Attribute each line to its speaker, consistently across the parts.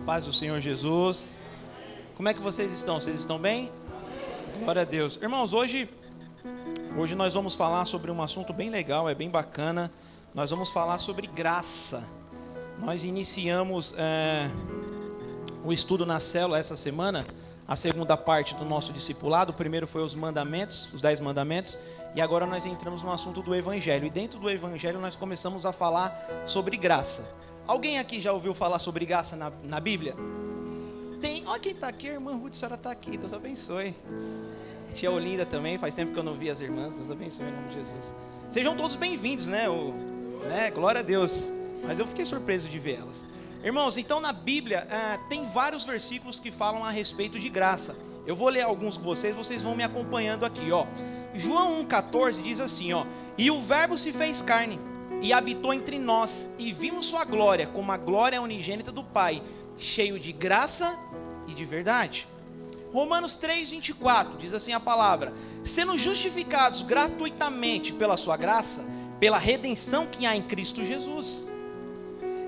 Speaker 1: paz do Senhor Jesus. Como é que vocês estão? Vocês estão bem? Glória a Deus. Irmãos, hoje nós vamos falar sobre um assunto bem legal, é bem bacana. Nós vamos falar sobre graça. Nós iniciamos o estudo na célula essa semana, a segunda parte do nosso discipulado. O primeiro foi os mandamentos, os 10 mandamentos. E agora nós entramos no assunto do Evangelho. E dentro do Evangelho nós começamos a falar sobre graça. Alguém aqui já ouviu falar sobre graça na Bíblia? Tem. Olha quem está aqui, a irmã Ruth, a senhora está aqui. Deus abençoe. Tia Olinda também, faz tempo que eu não vi as irmãs. Deus abençoe em nome de Jesus. Sejam todos bem-vindos, né? Glória a Deus. Mas eu fiquei surpreso de ver elas. Irmãos, então na Bíblia tem vários versículos que falam a respeito de graça. Eu vou ler alguns com vocês vão me acompanhando aqui, ó. João 1,14 diz assim, ó: e o verbo se fez carne e habitou entre nós, e vimos sua glória, como a glória unigênita do Pai, cheio de graça e de verdade. Romanos 3,24 diz assim a palavra: sendo justificados gratuitamente pela sua graça, pela redenção que há em Cristo Jesus.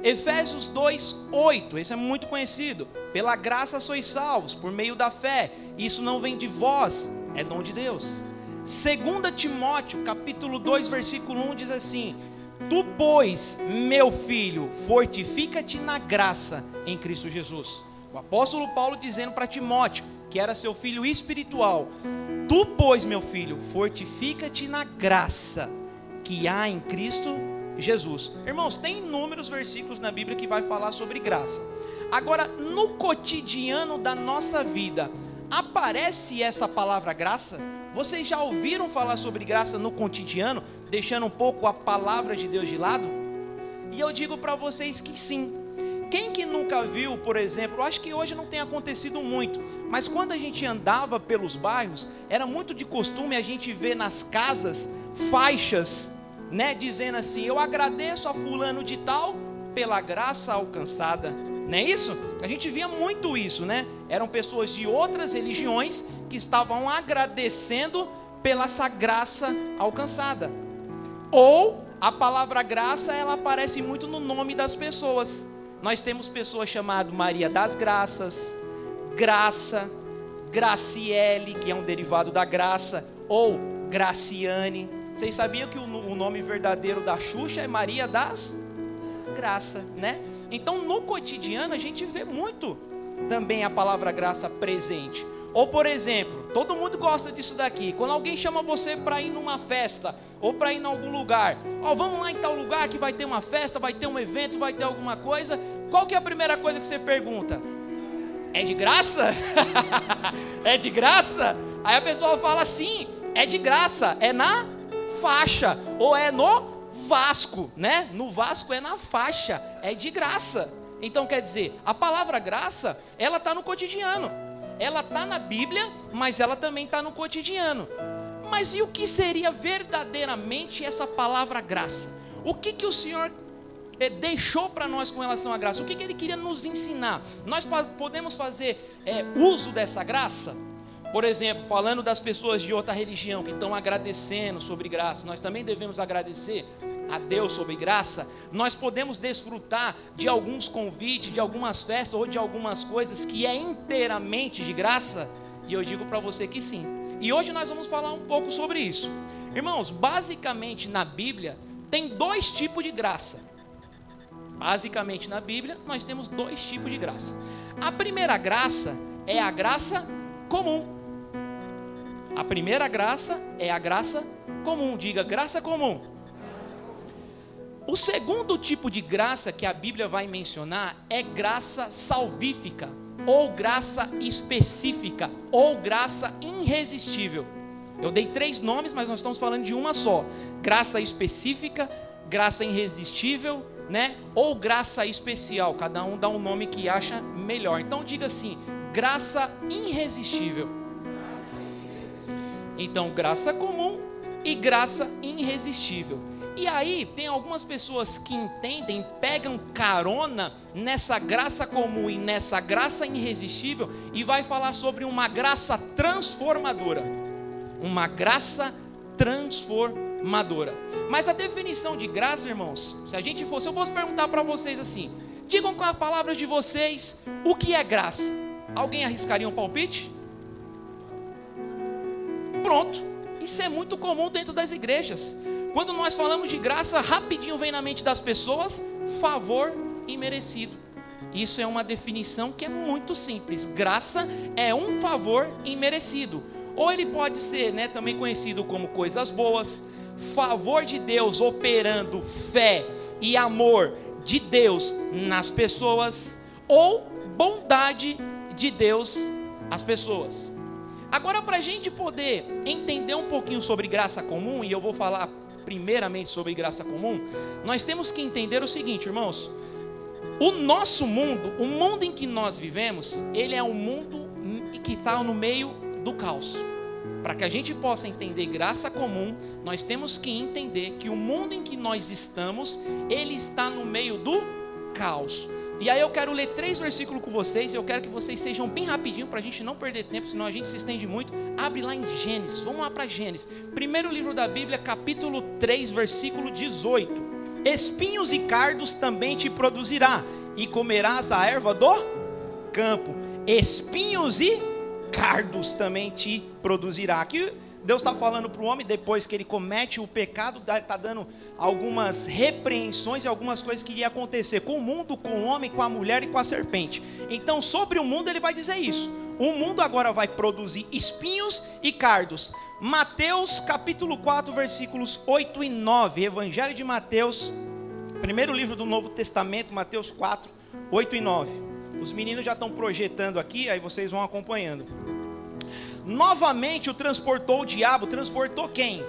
Speaker 1: Efésios 2,8, esse é muito conhecido: pela graça sois salvos, por meio da fé, isso não vem de vós, é dom de Deus. 2 Timóteo, capítulo 2, versículo 1 diz assim: tu, pois, meu filho, fortifica-te na graça em Cristo Jesus. O apóstolo Paulo dizendo para Timóteo, que era seu filho espiritual: tu, pois, meu filho, fortifica-te na graça que há em Cristo Jesus. Irmãos, tem inúmeros versículos na Bíblia que vai falar sobre graça. Agora, no cotidiano da nossa vida, aparece essa palavra graça? Vocês já ouviram falar sobre graça no cotidiano, deixando um pouco a palavra de Deus de lado? E eu digo para vocês que sim. Quem que nunca viu, por exemplo, eu acho que hoje não tem acontecido muito, mas quando a gente andava pelos bairros, era muito de costume a gente ver nas casas faixas, né, dizendo assim: eu agradeço a fulano de tal pela graça alcançada. Não é isso? A gente via muito isso, né? Eram pessoas de outras religiões que estavam agradecendo pela essa graça alcançada. Ou a palavra graça, ela aparece muito no nome das pessoas. Nós temos pessoas chamadas Maria das Graças, Graça, Graciele, que é um derivado da graça, ou Graciane. Vocês sabiam que o nome verdadeiro da Xuxa é Maria das Graças, né? Então no cotidiano a gente vê muito também a palavra graça presente. Ou por exemplo, todo mundo gosta disso daqui: quando alguém chama você para ir numa festa, ou para ir em algum lugar, ó, vamos lá em tal lugar que vai ter uma festa, vai ter um evento, vai ter alguma coisa. Qual que é a primeira coisa que você pergunta? É de graça? É de graça? Aí a pessoa fala: sim, é de graça, é na faixa, ou é no Vasco, né? No Vasco é na faixa, é de graça. Então quer dizer, a palavra graça, ela está no cotidiano. Ela está na Bíblia, mas ela também está no cotidiano. Mas e o que seria verdadeiramente essa palavra graça? O que o Senhor deixou para nós com relação à graça? O que Ele queria nos ensinar? Nós podemos fazer uso dessa graça? Por exemplo, falando das pessoas de outra religião que estão agradecendo sobre graça, nós também devemos agradecer a Deus sobre graça. Nós podemos desfrutar de alguns convites, de algumas festas ou de algumas coisas que é inteiramente de graça? E eu digo para você que sim. E hoje nós vamos falar um pouco sobre isso. Irmãos, basicamente na Bíblia tem dois tipos de graça. Basicamente na Bíblia nós temos dois tipos de graça. A primeira graça é a graça comum. A primeira graça é a graça comum. Diga, graça comum. O segundo tipo de graça que a Bíblia vai mencionar é graça salvífica, ou graça específica, ou graça irresistível. Eu dei 3 nomes, mas nós estamos falando de uma só: graça específica, graça irresistível, né? Ou graça especial. Cada um dá um nome que acha melhor. Então diga assim: graça irresistível. Então, graça comum e graça irresistível. E aí, tem algumas pessoas que entendem, pegam carona nessa graça comum e nessa graça irresistível e vai falar sobre uma graça transformadora. Uma graça transformadora. Mas a definição de graça, irmãos, se eu fosse perguntar para vocês assim: Digam com a palavra de vocês o que é graça. Alguém arriscaria um palpite? Pronto. Isso é muito comum dentro das igrejas. Quando nós falamos de graça, rapidinho vem na mente das pessoas favor imerecido. Isso é uma definição que é muito simples. Graça é um favor imerecido. Ou ele pode ser, também conhecido como coisas boas, favor de Deus operando fé e amor de Deus nas pessoas, ou bondade de Deus às pessoas. Agora, para a gente poder entender um pouquinho sobre graça comum, e eu vou falar primeiramente sobre graça comum, nós temos que entender o seguinte, irmãos: o nosso mundo, o mundo em que nós vivemos, ele é um mundo que está no meio do caos. Para que a gente possa entender graça comum, nós temos que entender que o mundo em que nós estamos, ele está no meio do caos. E aí eu quero ler 3 versículos com vocês, eu quero que vocês sejam bem rapidinho, para a gente não perder tempo, senão a gente se estende muito. Abre lá em Gênesis, vamos lá para Gênesis. Primeiro livro da Bíblia, capítulo 3, versículo 18. Espinhos e cardos também te produzirá, e comerás a erva do campo. Espinhos e cardos também te produzirá. Aqui Deus está falando para o homem, depois que ele comete o pecado, está dando algumas repreensões e algumas coisas que iam acontecer com o mundo, com o homem, com a mulher e com a serpente. Então sobre o mundo ele vai dizer isso: o mundo agora vai produzir espinhos e cardos. Mateus capítulo 4, versículos 8 e 9, Evangelho de Mateus, primeiro livro do Novo Testamento, Mateus 4, 8 e 9. Os meninos já estão projetando aqui, aí vocês vão acompanhando. Novamente o transportou o diabo. Transportou quem?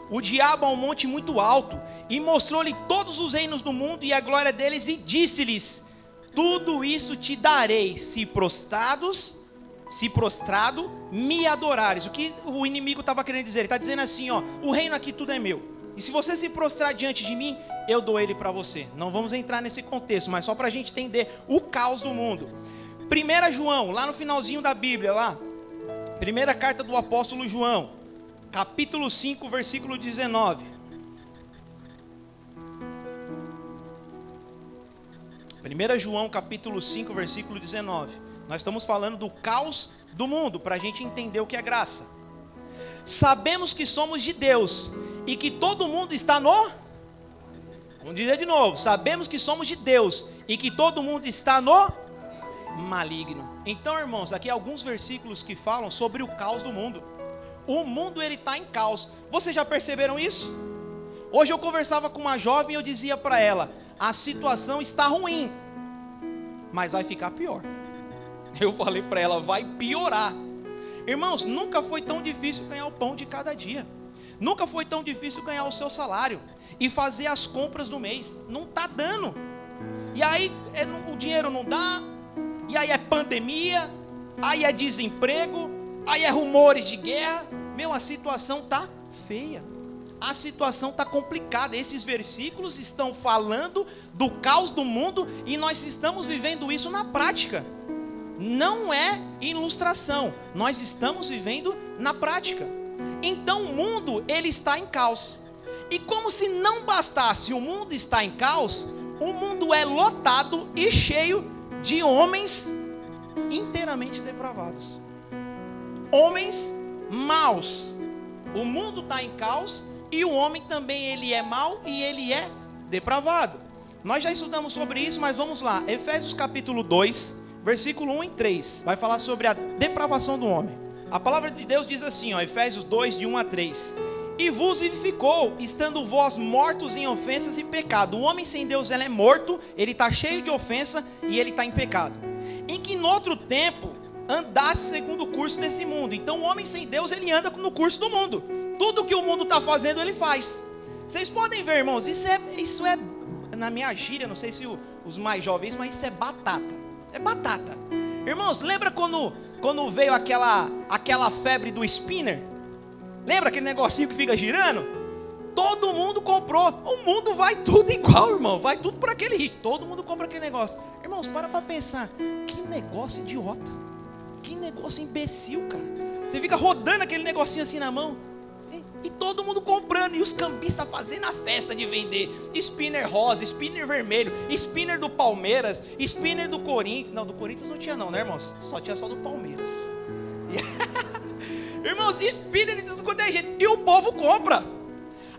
Speaker 1: O diabo a um monte muito alto, e mostrou-lhe todos os reinos do mundo e a glória deles, e disse-lhes: tudo isso te darei, se prostrado me adorares. O que o inimigo estava querendo dizer? Ele está dizendo assim, o reino aqui tudo é meu, e se você se prostrar diante de mim, eu dou ele para você. Não vamos entrar nesse contexto, mas só para a gente entender o caos do mundo. 1 João, lá no finalzinho da Bíblia, lá, primeira carta do apóstolo João, capítulo 5, versículo 19. 1 João, capítulo 5, versículo 19. Nós estamos falando do caos do mundo, para a gente entender o que é graça. Sabemos que somos de Deus, e que todo mundo está no... Vamos dizer de novo: sabemos que somos de Deus, e que todo mundo está no maligno. Então, irmãos, aqui alguns versículos que falam sobre o caos do mundo. O mundo, ele está em caos. Vocês já perceberam isso? Hoje eu conversava com uma jovem e eu dizia para ela: a situação está ruim, mas vai ficar pior. Eu falei para ela: vai piorar. Irmãos, nunca foi tão difícil ganhar o pão de cada dia. Nunca foi tão difícil ganhar o seu salário e fazer as compras do mês. Não está dando. E aí o dinheiro não dá. E aí é pandemia. Aí é desemprego. Aí é rumores de guerra. A situação está feia. A situação está complicada. Esses versículos estão falando do caos do mundo, e nós estamos vivendo isso na prática. Não é ilustração. Nós estamos vivendo na prática. Então o mundo, ele está em caos. E como se não bastasse o mundo estar em caos, o mundo é lotado e cheio de homens inteiramente depravados. Homens maus. O mundo está em caos, e o homem também, ele é mau e ele é depravado. Nós já estudamos sobre isso, mas vamos lá. Efésios capítulo 2, versículo 1 e 3. Vai falar sobre a depravação do homem. A palavra de Deus diz assim, Efésios 2, de 1 a 3. E vos vivificou, estando vós mortos em ofensas e pecado. O homem sem Deus, ele é morto, ele está cheio de ofensa e ele está em pecado. Em que no outro tempo andasse segundo o curso desse mundo. Então o homem sem Deus, ele anda no curso do mundo. Tudo que o mundo está fazendo, ele faz. Vocês podem ver, irmãos, isso é na minha gíria, não sei se os mais jovens, mas isso é batata. É batata. Irmãos, lembra quando veio aquela febre do spinner? Lembra aquele negocinho que fica girando? Todo mundo comprou. O mundo vai tudo igual, irmão. Vai tudo por aquele ritmo. Todo mundo compra aquele negócio. Irmãos, para pensar. Que negócio idiota. Que negócio imbecil, cara. Você fica rodando aquele negocinho assim na mão. E todo mundo comprando. girando e os cambistas fazendo a festa de vender spinner rosa, spinner vermelho, spinner do Palmeiras, spinner do Corinthians. Não, do Corinthians não tinha não, né, irmãos? Tinha só do Palmeiras. Irmãos, spinner de tudo quanto é jeito. E o povo compra.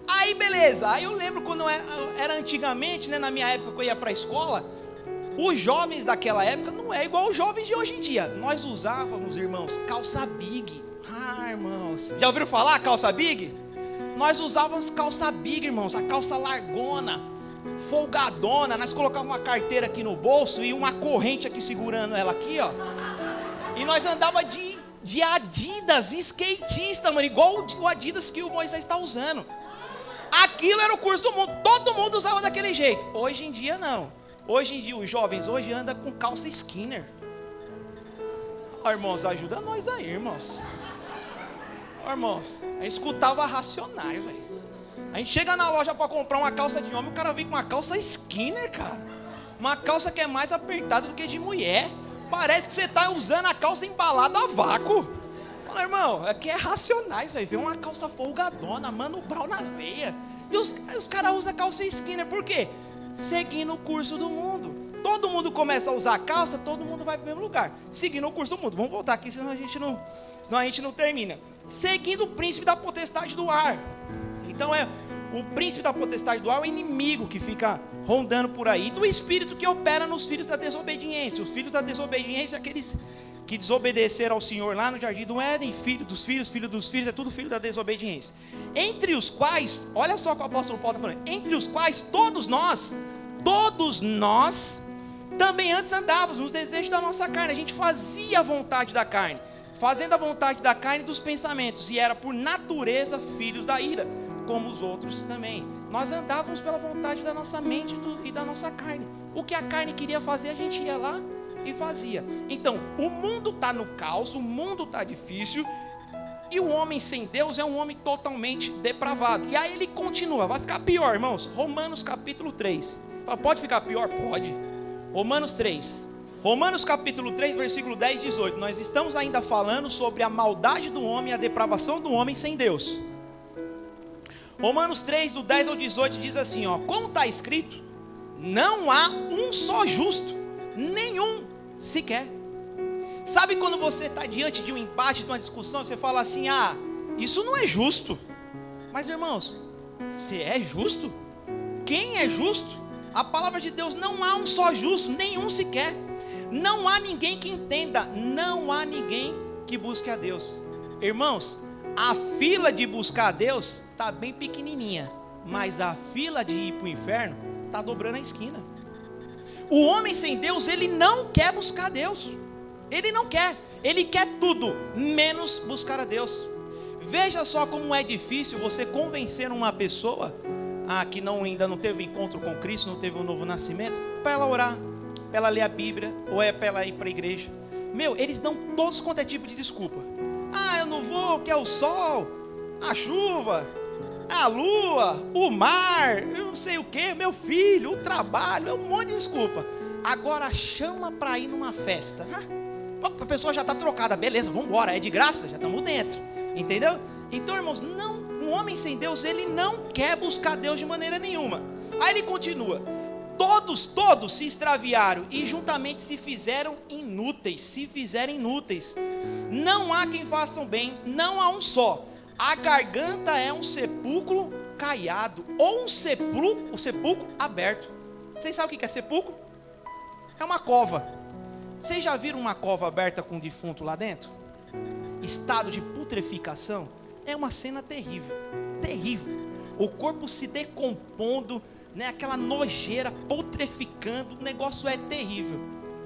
Speaker 1: Aí beleza, aí eu lembro quando era antigamente, né, na minha época que eu ia para a escola, os jovens daquela época não é igual os jovens de hoje em dia. Nós usávamos, irmãos, calça big. Irmãos, já ouviram falar calça big? Nós usávamos calça big, irmãos, a calça largona, folgadona. Nós colocávamos uma carteira aqui no bolso e uma corrente aqui segurando ela aqui, ó. E nós andava de Adidas, skatista, mano, igual o Adidas que o Moisés está usando. Aquilo era o curso do mundo, todo mundo usava daquele jeito. Hoje em dia não. Hoje em dia os jovens hoje andam com calça skinner. Irmãos, ajuda nós aí, irmãos. Irmãos, a gente escutava Racionais, velho. A gente chega na loja para comprar uma calça de homem, o cara vem com uma calça skinner, cara. Uma calça que é mais apertada do que de mulher. Parece que você está usando a calça embalada a vácuo. Fala, irmão, aqui é Racionais, velho. Vem uma calça folgadona, Mano Brown na veia. E os caras usam calça skinner, por quê? Seguindo o curso do mundo. Todo mundo começa a usar calça, todo mundo vai para o mesmo lugar. Seguindo o curso do mundo. Vamos voltar aqui, senão a gente não termina. Seguindo o príncipe da potestade do ar. Então o príncipe da potestade do ar é o inimigo que fica rondando por aí, do espírito que opera nos filhos da desobediência. Os filhos da desobediência, aqueles que desobedeceram ao Senhor lá no jardim do Éden, filho dos filhos, é tudo filho da desobediência. Entre os quais, olha só o que o apóstolo Paulo está falando, entre os quais todos nós também antes andávamos nos desejos da nossa carne. A gente fazia a vontade da carne, fazendo a vontade da carne e dos pensamentos, e era por natureza filhos da ira, como os outros também. Nós andávamos pela vontade da nossa mente e da nossa carne. O que a carne queria fazer, a gente ia lá e fazia. Então, o mundo está no caos, o mundo está difícil, e o homem sem Deus é um homem totalmente depravado. E aí ele continua, vai ficar pior, irmãos. Romanos capítulo 3. Fala, pode ficar pior? Pode. Romanos 3. Romanos capítulo 3, versículo 10 e 18. Nós estamos ainda falando sobre a maldade do homem, a depravação do homem sem Deus. Romanos 3, do 10 ao 18 diz assim, ó: como está escrito, não há um só justo, nenhum sequer. Sabe quando você está diante de um embate, de uma discussão, você fala assim, isso não é justo. Mas irmãos, você é justo? Quem é justo? A palavra de Deus, não há um só justo, nenhum sequer. Não há ninguém que entenda, não há ninguém que busque a Deus. Irmãos, a fila de buscar a Deus está bem pequenininha, mas a fila de ir para o inferno está dobrando a esquina. O homem sem Deus, ele não quer buscar a Deus. Ele não quer, ele quer tudo, menos buscar a Deus. Veja só como é difícil você convencer uma pessoa que ainda não teve encontro com Cristo, não teve um novo nascimento, para ela orar, para ela ler a Bíblia, ou é para ela ir para a igreja. Eles dão todos quanto é tipo de desculpa. Eu não vou, que é o sol, a chuva, a lua, o mar, eu não sei o que, meu filho, o trabalho, é um monte de desculpa. Agora chama para ir numa festa. A pessoa já está trocada, beleza, vamos embora, é de graça, já estamos dentro, entendeu? Então, irmãos, um homem sem Deus, ele não quer buscar Deus de maneira nenhuma. Aí ele continua: todos se extraviaram e juntamente se fizeram inúteis, não há quem façam bem, não há um só. A garganta é um sepulcro caiado, ou um sepulcro aberto. Vocês sabem o que é sepulcro? É uma cova. Vocês já viram uma cova aberta com um defunto lá dentro? Estado de putrefação. É uma cena terrível, terrível. O corpo se decompondo, né? Aquela nojeira putreficando, o negócio é terrível.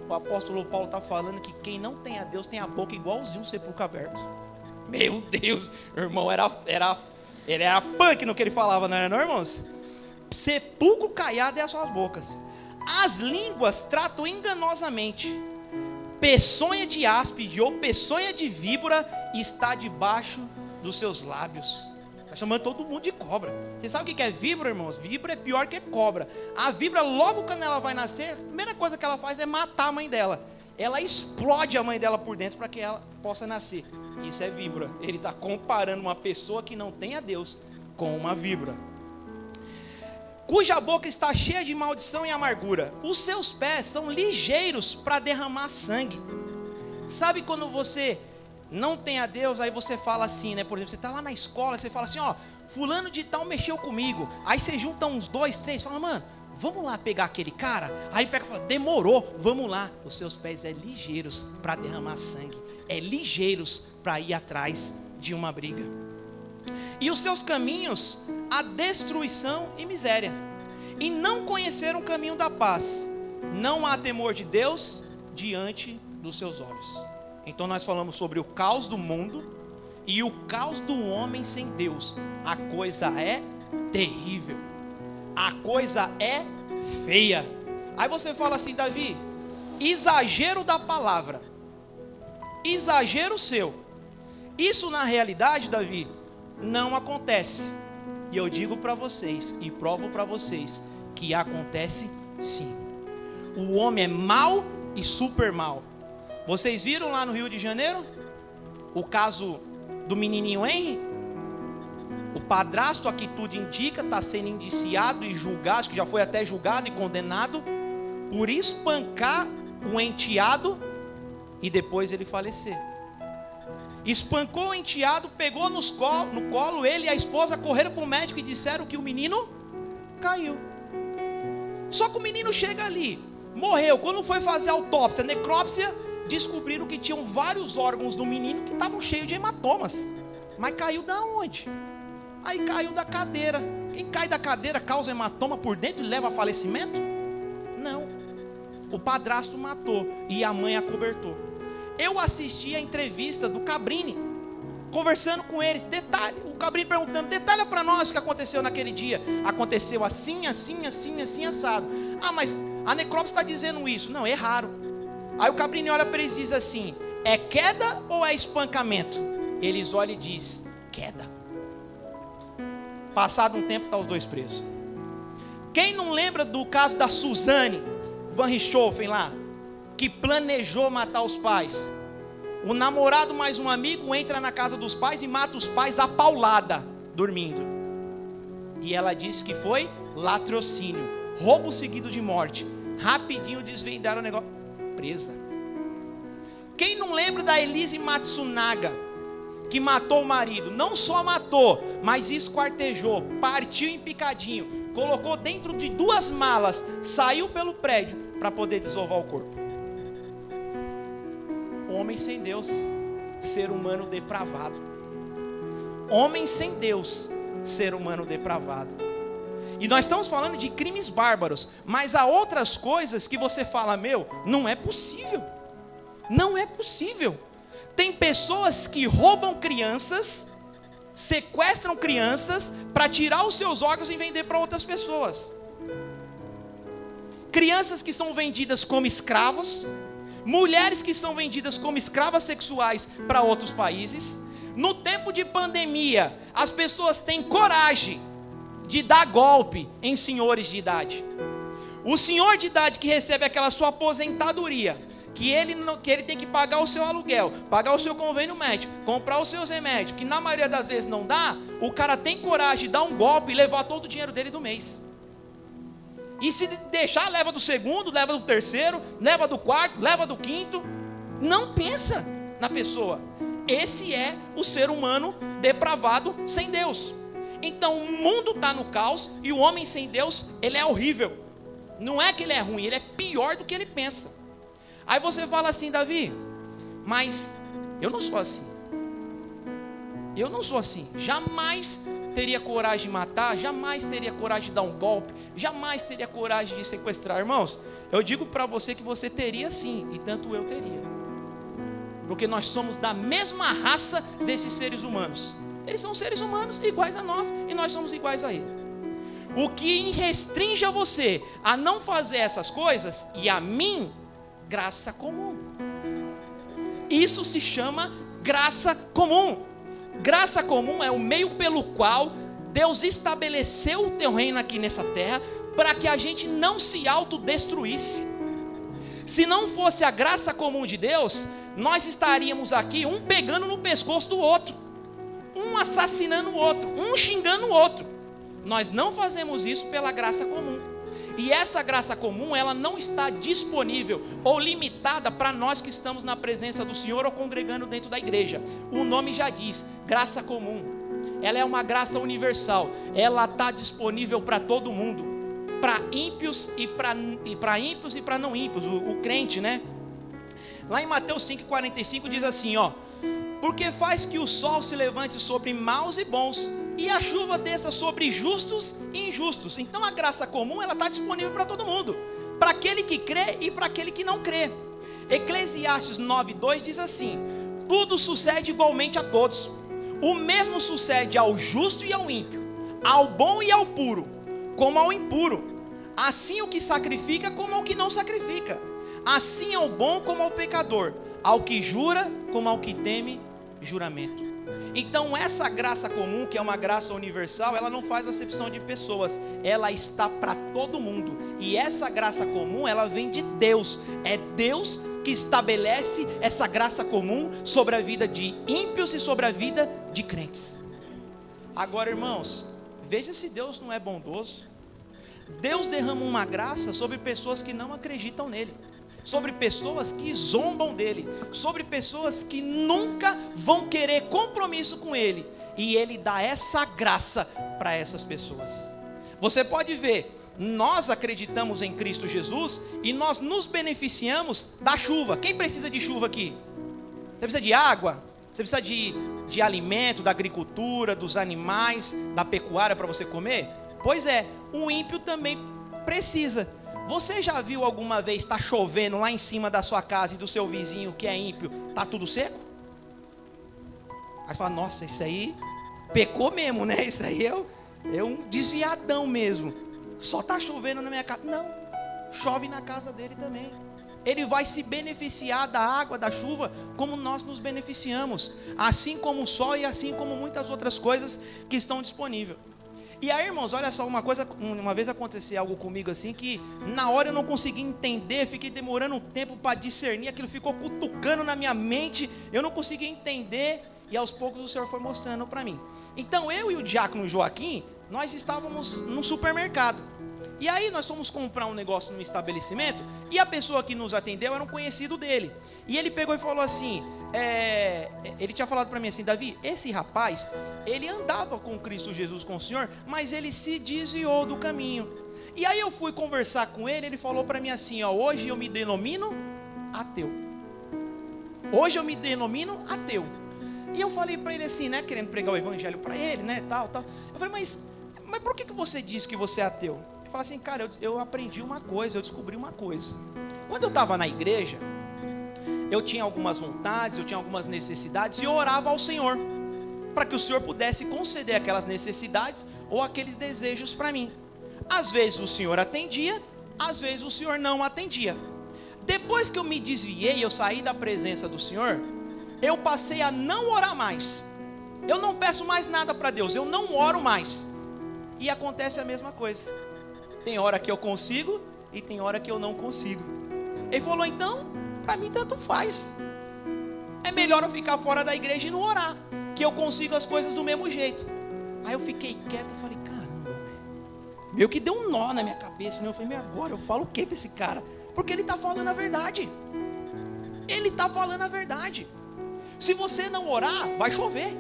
Speaker 1: O apóstolo Paulo está falando que quem não tem a Deus tem a boca igualzinho um sepulcro aberto. Meu Deus, irmão, ele era punk no que ele falava, não era não, irmãos? Sepulcro caiado é as suas bocas. As línguas tratam enganosamente. Peçonha de áspide ou peçonha de víbora está debaixo dos seus lábios. Está chamando todo mundo de cobra. Você sabe o que é víbora, irmãos? Víbora é pior que cobra. A víbora, logo quando ela vai nascer, a primeira coisa que ela faz é matar a mãe dela. Ela explode a mãe dela por dentro para que ela possa nascer. Isso é víbora. Ele está comparando uma pessoa que não tem a Deus com uma víbora. Cuja boca está cheia de maldição e amargura. Os seus pés são ligeiros para derramar sangue. Sabe quando você não tem a Deus, aí você fala assim, né? Por exemplo, você está lá na escola, você fala assim, ó, fulano de tal mexeu comigo. Aí você junta uns 2, 3, fala, mano, vamos lá pegar aquele cara. Aí pega e fala, demorou, vamos lá. Os seus pés é ligeiros para derramar sangue, é ligeiros para ir atrás de uma briga. E os seus caminhos, a destruição e miséria. E não conheceram o caminho da paz. Não há temor de Deus diante dos seus olhos. Então nós falamos sobre o caos do mundo e o caos do homem sem Deus. A coisa é terrível. A coisa é feia. Aí você fala assim, Davi, exagero da palavra, exagero seu. Isso na realidade, Davi, não acontece. E eu digo para vocês e provo para vocês que acontece sim. O homem é mau e super mau. Vocês viram lá no Rio de Janeiro o caso do menininho Henry? O padrasto, aqui tudo indica, está sendo indiciado e julgado, acho que já foi até julgado e condenado por espancar o enteado e depois ele falecer. Espancou o enteado, pegou no colo, ele e a esposa correram para o médico e disseram que o menino caiu. Só que o menino chega ali, morreu. Quando foi fazer a autópsia, a necrópsia, descobriram que tinham vários órgãos do menino que estavam cheios de hematomas. Mas caiu da onde? Aí caiu da cadeira. Quem cai da cadeira causa hematoma por dentro e leva a falecimento? Não. O padrasto matou e a mãe acobertou. Eu assisti a entrevista do Cabrini, conversando com eles, detalhe, o Cabrini perguntando, detalha para nós o que aconteceu naquele dia. Aconteceu assim, assim, assim, assim, assado. Ah, mas a necrópsia está dizendo isso. Não, erraram. Aí o Cabrini olha para eles e diz assim, é queda ou é espancamento? Eles olham e dizem, queda. Passado um tempo, está os dois presos. Quem não lembra do caso da Suzane Van Richthofen lá, que planejou matar os pais? O namorado mais um amigo entra na casa dos pais e mata os pais a paulada, dormindo. E ela disse que foi latrocínio, roubo seguido de morte. Rapidinho desvendaram o negócio, presa. Quem não lembra da Elise Matsunaga, que matou o marido? Não só matou, mas esquartejou, partiu em picadinho, colocou dentro de 2 malas, saiu pelo prédio para poder desovar o corpo. Homem sem Deus, ser humano depravado. Homem sem Deus, ser humano depravado. E nós estamos falando de crimes bárbaros, mas há outras coisas que você fala, meu, não é possível. Não é possível. Tem pessoas que roubam crianças, sequestram crianças para tirar os seus órgãos e vender para outras pessoas. Crianças que são vendidas como escravos, mulheres que são vendidas como escravas sexuais para outros países. No tempo de pandemia, as pessoas têm coragem de dar golpe em senhores de idade. O senhor de idade que recebe aquela sua aposentadoria, que ele tem que pagar o seu aluguel, pagar o seu convênio médico, comprar os seus remédios, que na maioria das vezes não dá, o cara tem coragem de dar um golpe e levar todo o dinheiro dele do mês. E se deixar, leva do segundo, leva do terceiro, leva do quarto, leva do quinto. Não pensa na pessoa. Esse é o ser humano depravado sem Deus. Então o mundo está no caos e o homem sem Deus, ele é horrível. Não é que ele é ruim, ele é pior do que ele pensa. Aí você fala assim, Davi, mas eu não sou assim. Eu não sou assim. Jamais teria coragem de matar, jamais teria coragem de dar um golpe, jamais teria coragem de sequestrar. Irmãos, eu digo para você que você teria sim, e tanto eu teria. Porque nós somos da mesma raça desses seres humanos. Eles são seres humanos iguais a nós e nós somos iguais a ele. O que restringe a você a não fazer essas coisas e a mim, graça comum. Isso se chama graça comum. Graça comum é o meio pelo qual Deus estabeleceu o teu reino aqui nessa terra, para que a gente não se autodestruísse. Se não fosse a graça comum de Deus, nós estaríamos aqui um pegando no pescoço do outro. um assassinando o outro, um xingando o outro. Nós não fazemos isso pela graça comum. E essa graça comum, ela não está disponível ou limitada para nós que estamos na presença do Senhor ou congregando dentro da igreja. O nome já diz, graça comum. Ela é uma graça universal. Ela está disponível para todo mundo, para ímpios e para não ímpios, o crente, né? Lá em Mateus 5,45 diz assim, ó: porque faz que o sol se levante sobre maus e bons, e a chuva desça sobre justos e injustos. Então a graça comum, ela está disponível para todo mundo, para aquele que crê e para aquele que não crê. Eclesiastes 9,2 diz assim: tudo sucede igualmente a todos, o mesmo sucede ao justo e ao ímpio, ao bom e ao puro, como ao impuro, assim o que sacrifica como ao que não sacrifica, assim ao bom como ao pecador, ao que jura como ao que teme juramento. Então essa graça comum, que é uma graça universal, ela não faz acepção de pessoas, ela está para todo mundo. E essa graça comum, ela vem de Deus. É Deus que estabelece essa graça comum sobre a vida de ímpios e sobre a vida de crentes. Agora, irmãos, veja se Deus não é bondoso. Deus derrama uma graça sobre pessoas que não acreditam nele, sobre pessoas que zombam dele, sobre pessoas que nunca vão querer compromisso com ele, e ele dá essa graça para essas pessoas. Você pode ver, nós acreditamos em Cristo Jesus e nós nos beneficiamos da chuva. Quem precisa de chuva aqui? Você precisa de água? Você precisa de alimento, da agricultura, dos animais, da pecuária para você comer? Pois é, o ímpio também precisa. Você já viu alguma vez estar chovendo lá em cima da sua casa e do seu vizinho que é ímpio, está tudo seco? Aí você fala, nossa, isso aí pecou mesmo, né? Isso aí é um desviadão mesmo. Só está chovendo na minha casa. Não, chove na casa dele também. Ele vai se beneficiar da água, da chuva, como nós nos beneficiamos, assim como o sol e assim como muitas outras coisas que estão disponíveis. E aí, irmãos, olha só, uma vez aconteceu algo comigo assim, que na hora eu não consegui entender, fiquei demorando um tempo para discernir, aquilo ficou cutucando na minha mente, eu não consegui entender, e aos poucos o Senhor foi mostrando para mim. Então eu e o diácono Joaquim, nós estávamos num supermercado, e aí nós fomos comprar um negócio num estabelecimento, e a pessoa que nos atendeu era um conhecido dele, e ele pegou e falou assim, ele tinha falado para mim assim, Davi, esse rapaz, ele andava com Cristo Jesus, com o Senhor, mas ele se desviou do caminho. E aí eu fui conversar com ele, ele falou para mim assim, ó, hoje eu me denomino ateu. Hoje eu me denomino ateu. E eu falei para ele assim, né, querendo pregar o evangelho para ele, né, tal. Eu falei, mas por que você disse que você é ateu? Ele falou assim, cara, eu aprendi uma coisa, eu descobri uma coisa. Quando eu estava na igreja, eu tinha algumas vontades, eu tinha algumas necessidades, e eu orava ao Senhor, para que o Senhor pudesse conceder aquelas necessidades, ou aqueles desejos para mim. Às vezes o Senhor atendia, às vezes o Senhor não atendia. Depois que eu me desviei, eu saí da presença do Senhor, eu passei a não orar mais. Eu não peço mais nada para Deus, eu não oro mais. E acontece a mesma coisa. Tem hora que eu consigo, e tem hora que eu não consigo. Ele falou, então, para mim tanto faz. É melhor eu ficar fora da igreja e não orar, que eu consigo as coisas do mesmo jeito. Aí eu fiquei quieto, eu falei, caramba, velho. Meio que deu um nó na minha cabeça. Eu falei, agora eu falo o que para esse cara? Porque ele está falando a verdade. Ele está falando a verdade. Se você não orar, vai chover.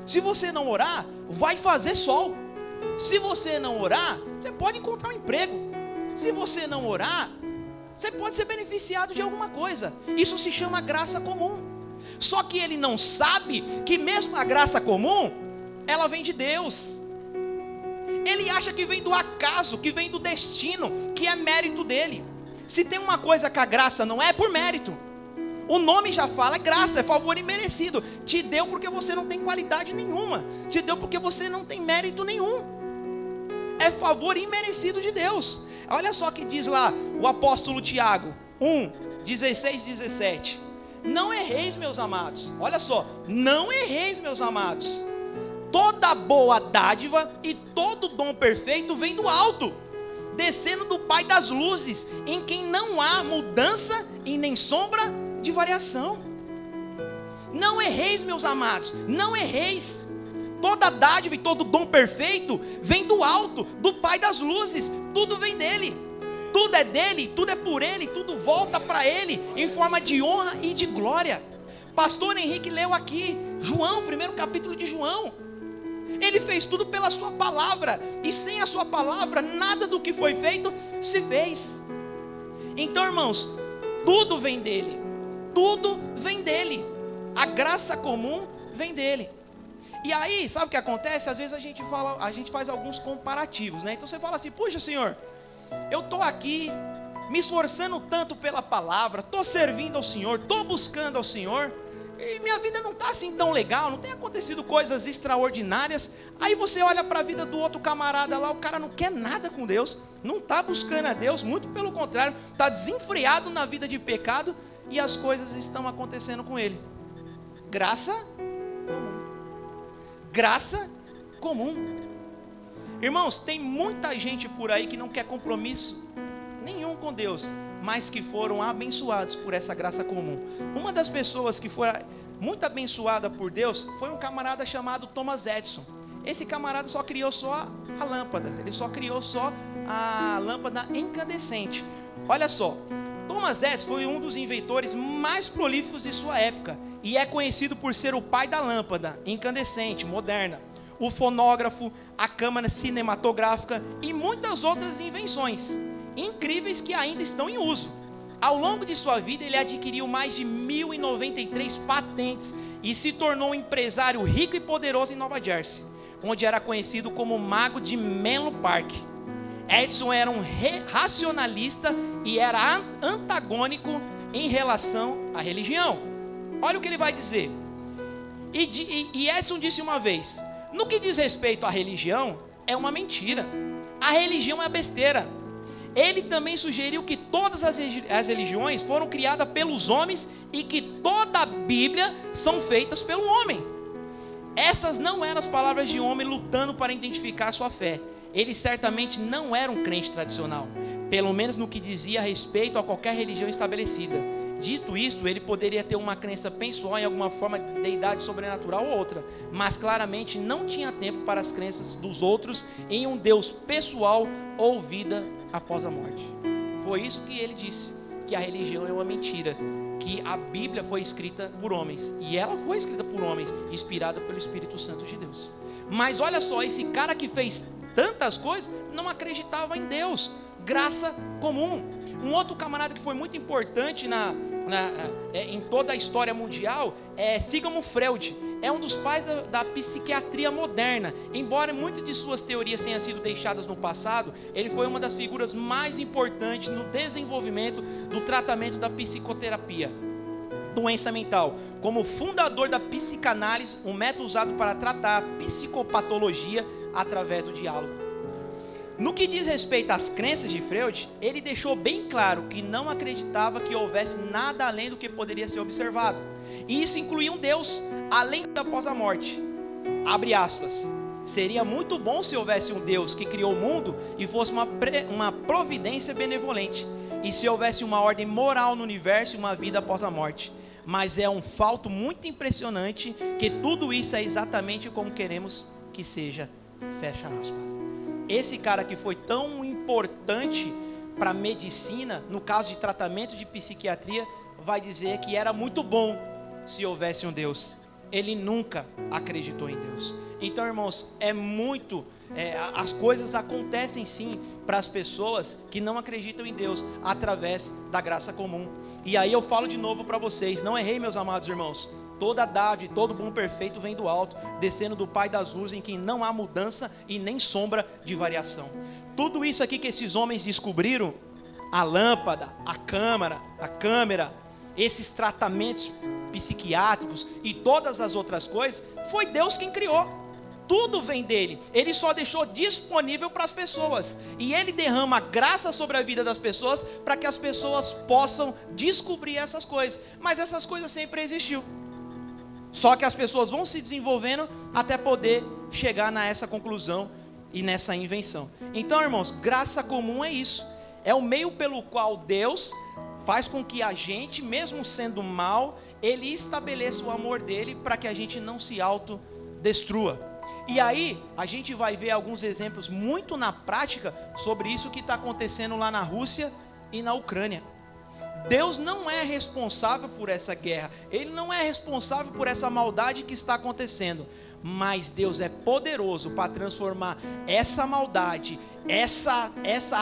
Speaker 1: Se você não orar, vai fazer sol. Se você não orar, você pode encontrar um emprego. Se você não orar, você pode ser beneficiado de alguma coisa. Isso se chama graça comum. Só que ele não sabe que mesmo a graça comum, ela vem de Deus. Ele acha que vem do acaso, que vem do destino, que é mérito dele. Se tem uma coisa que a graça não é por mérito, o nome já fala, é graça, é favor imerecido. Te deu porque você não tem qualidade nenhuma, te deu porque você não tem mérito nenhum. É favor imerecido de Deus. Olha só que diz lá o apóstolo Tiago 1:16, 17. Não erreis, meus amados. Olha só, não erreis, meus amados. Toda boa dádiva e todo dom perfeito vem do alto, descendo do Pai das luzes, em quem não há mudança e nem sombra de variação. Não erreis, meus amados, não erreis. Toda dádiva e todo dom perfeito vem do alto, do Pai das luzes. Tudo vem dele, tudo é dele, tudo é por ele, tudo volta para ele em forma de honra e de glória. Pastor Henrique leu aqui João, primeiro capítulo de João. Ele fez tudo pela sua palavra, e sem a sua palavra nada do que foi feito se fez. Então, irmãos, tudo vem dele, tudo vem dele. A graça comum vem dele. E aí, sabe o que acontece? Às vezes a gente faz alguns comparativos, né? Então você fala assim: puxa, Senhor, eu estou aqui me esforçando tanto pela palavra, estou servindo ao Senhor, estou buscando ao Senhor, e minha vida não está assim tão legal, não tem acontecido coisas extraordinárias. Aí você olha para a vida do outro camarada lá, o cara não quer nada com Deus, não está buscando a Deus, muito pelo contrário, está desenfreado na vida de pecado, e as coisas estão acontecendo com ele. Graça comum. Graça comum. Irmãos, tem muita gente por aí que não quer compromisso nenhum com Deus, mas que foram abençoados por essa graça comum. Uma das pessoas que foi muito abençoada por Deus foi um camarada chamado Thomas Edison. Esse camarada só criou só a lâmpada, ele só criou só a lâmpada incandescente. Olha só, Thomas Edison foi um dos inventores mais prolíficos de sua época, e é conhecido por ser o pai da lâmpada incandescente moderna, o fonógrafo, a câmara cinematográfica e muitas outras invenções incríveis que ainda estão em uso. Ao longo de sua vida, ele adquiriu mais de 1.093 patentes e se tornou um empresário rico e poderoso em Nova Jersey, onde era conhecido como o Mago de Menlo Park. Edison era um racionalista e era antagônico em relação à religião. Olha o que ele vai dizer. E Edison disse uma vez: no que diz respeito à religião, é uma mentira. A religião é besteira. Ele também sugeriu que todas as religiões foram criadas pelos homens e que toda a Bíblia são feitas pelo homem. Essas não eram as palavras de homem lutando para identificar sua fé. Ele certamente não era um crente tradicional, pelo menos no que dizia a respeito a qualquer religião estabelecida. Dito isto, ele poderia ter uma crença pessoal em alguma forma de deidade sobrenatural ou outra, mas claramente não tinha tempo para as crenças dos outros em um Deus pessoal ou vida após a morte. Foi isso que ele disse, que a religião é uma mentira, que a Bíblia foi escrita por homens, e ela foi escrita por homens, inspirada pelo Espírito Santo de Deus. Mas olha só, esse cara que fez tantas coisas não acreditava em Deus. Graça comum. Um outro camarada que foi muito importante em toda a história mundial é Sigmund Freud. É um dos pais da psiquiatria moderna. Embora muitas de suas teorias tenham sido deixadas no passado, ele foi uma das figuras mais importantes no desenvolvimento do tratamento da psicoterapia, doença mental, como fundador da psicanálise, um método usado para tratar a psicopatologia através do diálogo. No que diz respeito às crenças de Freud, ele deixou bem claro que não acreditava que houvesse nada além do que poderia ser observado. E isso incluía um Deus, além da após a morte. Abre aspas. Seria muito bom se houvesse um Deus que criou o mundo e fosse uma providência benevolente. E se houvesse uma ordem moral no universo e uma vida após a morte. Mas é um fato muito impressionante que tudo isso é exatamente como queremos que seja. Fecha aspas. Esse cara que foi tão importante para a medicina, no caso de tratamento de psiquiatria, vai dizer que era muito bom se houvesse um Deus. Ele nunca acreditou em Deus. Então, irmãos, as coisas acontecem sim para as pessoas que não acreditam em Deus, através da graça comum. E aí eu falo de novo para vocês, não errei, meus amados irmãos. Toda dádiva, todo bom perfeito vem do alto, descendo do Pai das luzes, em quem não há mudança e nem sombra de variação. Tudo isso aqui que esses homens descobriram, a lâmpada, a câmera, esses tratamentos psiquiátricos e todas as outras coisas, foi Deus quem criou. Tudo vem dele. Ele só deixou disponível para as pessoas. E ele derrama graça sobre a vida das pessoas para que as pessoas possam descobrir essas coisas. Mas essas coisas sempre existiu. Só que as pessoas vão se desenvolvendo até poder chegar nessa conclusão e nessa invenção. Então, irmãos, graça comum é isso. É o meio pelo qual Deus faz com que a gente, mesmo sendo mal, Ele estabeleça o amor dele para que a gente não se autodestrua. E aí, a gente vai ver alguns exemplos muito na prática sobre isso que está acontecendo lá na Rússia e na Ucrânia. Deus não é responsável por essa guerra, Ele não é responsável por essa maldade que está acontecendo, mas Deus é poderoso para transformar essa maldade, essa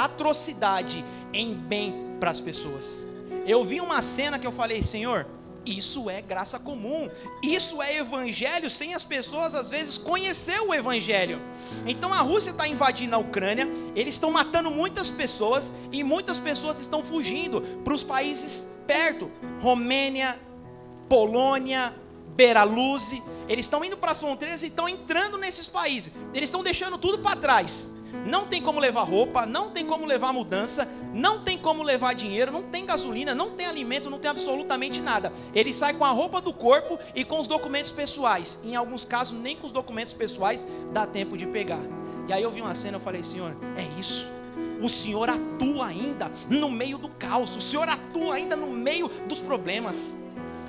Speaker 1: atrocidade em bem para as pessoas. Eu vi uma cena que eu falei: Senhor, isso é graça comum, isso é evangelho, sem as pessoas às vezes conhecer o evangelho. Então a Rússia está invadindo a Ucrânia, eles estão matando muitas pessoas, e muitas pessoas estão fugindo para os países perto, Romênia, Polônia, Belarus. Eles estão indo para as fronteiras e estão entrando nesses países, eles estão deixando tudo para trás. Não tem como levar roupa, não tem como levar mudança, não tem como levar dinheiro, não tem gasolina, não tem alimento, não tem absolutamente nada. Ele sai com a roupa do corpo e com os documentos pessoais. Em alguns casos, nem com os documentos pessoais dá tempo de pegar. E aí eu vi uma cena, eu falei: Senhor, é isso. O Senhor atua ainda no meio do caos, o Senhor atua ainda no meio dos problemas.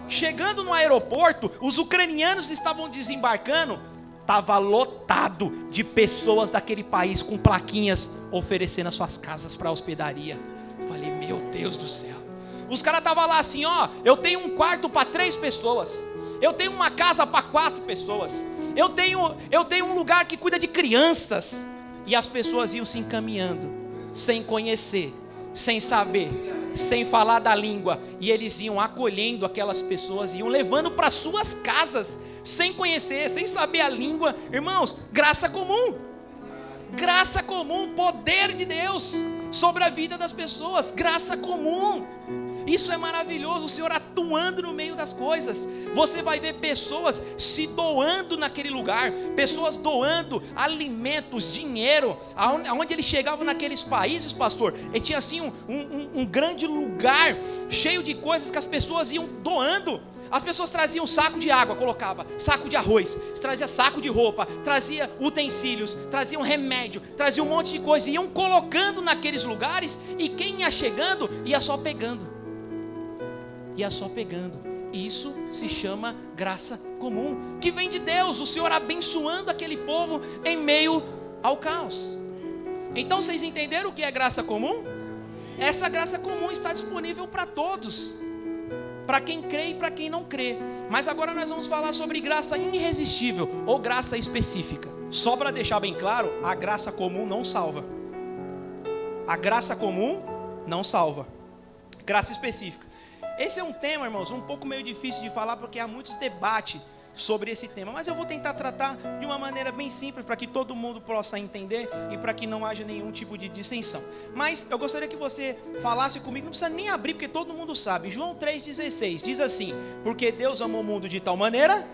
Speaker 1: Chegando no aeroporto, os ucranianos estavam desembarcando. Estava lotado de pessoas daquele país com plaquinhas oferecendo as suas casas para hospedaria. Falei: meu Deus do céu. Os caras estavam lá assim: ó, eu tenho um quarto para 3 pessoas, eu tenho uma casa para 4 pessoas, eu tenho um lugar que cuida de crianças. E as pessoas iam se encaminhando, sem conhecer, sem saber, sem falar da língua, e eles iam acolhendo aquelas pessoas, iam levando para suas casas, sem conhecer, sem saber a língua. Irmãos, graça comum, poder de Deus sobre a vida das pessoas, graça comum. Isso é maravilhoso, o Senhor atuando no meio das coisas. Você vai ver pessoas se doando naquele lugar, pessoas doando alimentos, dinheiro. Aonde eles chegavam naqueles países, pastor, e tinha assim um grande lugar cheio de coisas que as pessoas iam doando. As pessoas traziam saco de água, colocava saco de arroz, trazia saco de roupa, trazia utensílios, traziam remédio, trazia um monte de coisa, iam colocando naqueles lugares, e quem ia chegando ia só pegando. Isso se chama graça comum, que vem de Deus, o Senhor abençoando aquele povo em meio ao caos. Então vocês entenderam o que é graça comum? Essa graça comum está disponível para todos, para quem crê e para quem não crê. Mas agora nós vamos falar sobre graça irresistível ou graça específica. Só para deixar bem claro, a graça comum não salva. A graça comum não salva. Graça específica. Esse é um tema, irmãos, um pouco meio difícil de falar, porque há muitos debates sobre esse tema, mas eu vou tentar tratar de uma maneira bem simples, para que todo mundo possa entender e para que não haja nenhum tipo de dissensão. Mas eu gostaria que você falasse comigo, não precisa nem abrir, porque todo mundo sabe. João 3,16 diz assim: porque Deus amou o mundo de tal maneira...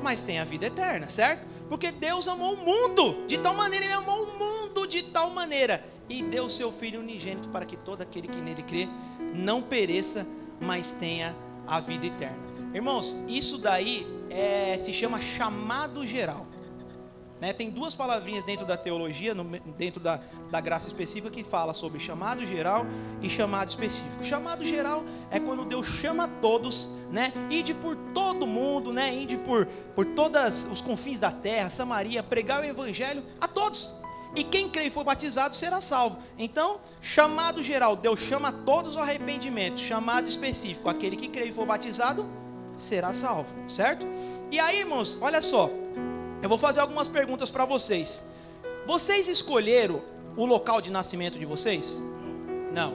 Speaker 1: mas tem a vida eterna, certo? Porque Deus amou o mundo de tal maneira, Ele amou o mundo de tal maneira, e deu o seu Filho unigênito, para que todo aquele que nele crê não pereça, mas tenha a vida eterna. Irmãos, isso daí se chama chamado geral, né? Tem 2 palavrinhas dentro da teologia, dentro da graça específica, que fala sobre chamado geral e chamado específico. Chamado geral é quando Deus chama todos, né? Ide por todo mundo, né? Ide por todos os confins da terra, Samaria, pregar o evangelho a todos. E quem crê e for batizado será salvo. Então, chamado geral, Deus chama todos ao arrependimento. Chamado específico, aquele que crê e for batizado será salvo, certo? E aí, irmãos, olha só, eu vou fazer algumas perguntas para vocês. Vocês escolheram o local de nascimento de vocês? Não.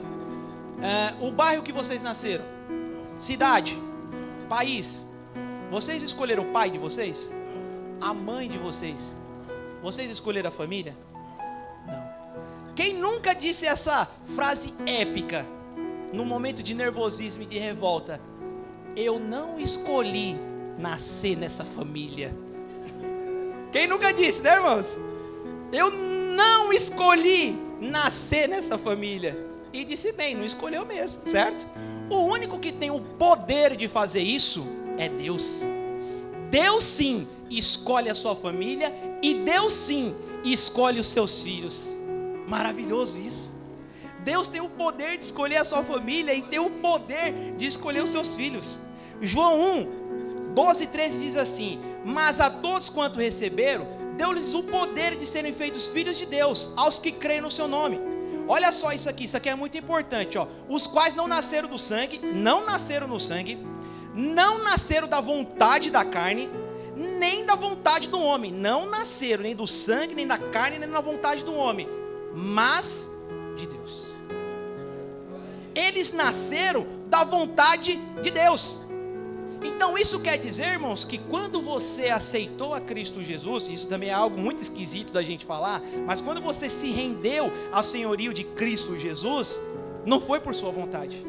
Speaker 1: O bairro que vocês nasceram? Cidade? País? Vocês escolheram o pai de vocês? A mãe de vocês? Vocês escolheram a família? Não. Quem nunca disse essa frase épica, no momento de nervosismo e de revolta? Eu não escolhi nascer nessa família. Quem nunca disse, né, irmãos? Eu não escolhi nascer nessa família. E disse bem, não escolheu mesmo, certo? O único que tem o poder de fazer isso é Deus. Deus sim escolhe a sua família, e Deus sim escolhe os seus filhos. Maravilhoso isso. Deus tem o poder de escolher a sua família e tem o poder de escolher os seus filhos. João 1, 12 e 13 diz assim: mas a todos quanto receberam, deu-lhes o poder de serem feitos filhos de Deus, aos que creem no seu nome. Olha só isso aqui é muito importante, ó. Os quais não nasceram do sangue, não nasceram no sangue, não nasceram da vontade da carne, nem da vontade do homem. Não nasceram nem do sangue, nem da carne, nem da vontade do homem, mas de Deus. Eles nasceram da vontade de Deus. Então isso quer dizer, irmãos, que quando você aceitou a Cristo Jesus, isso também é algo muito esquisito da gente falar, mas quando você se rendeu ao senhorio de Cristo Jesus, não foi por sua vontade,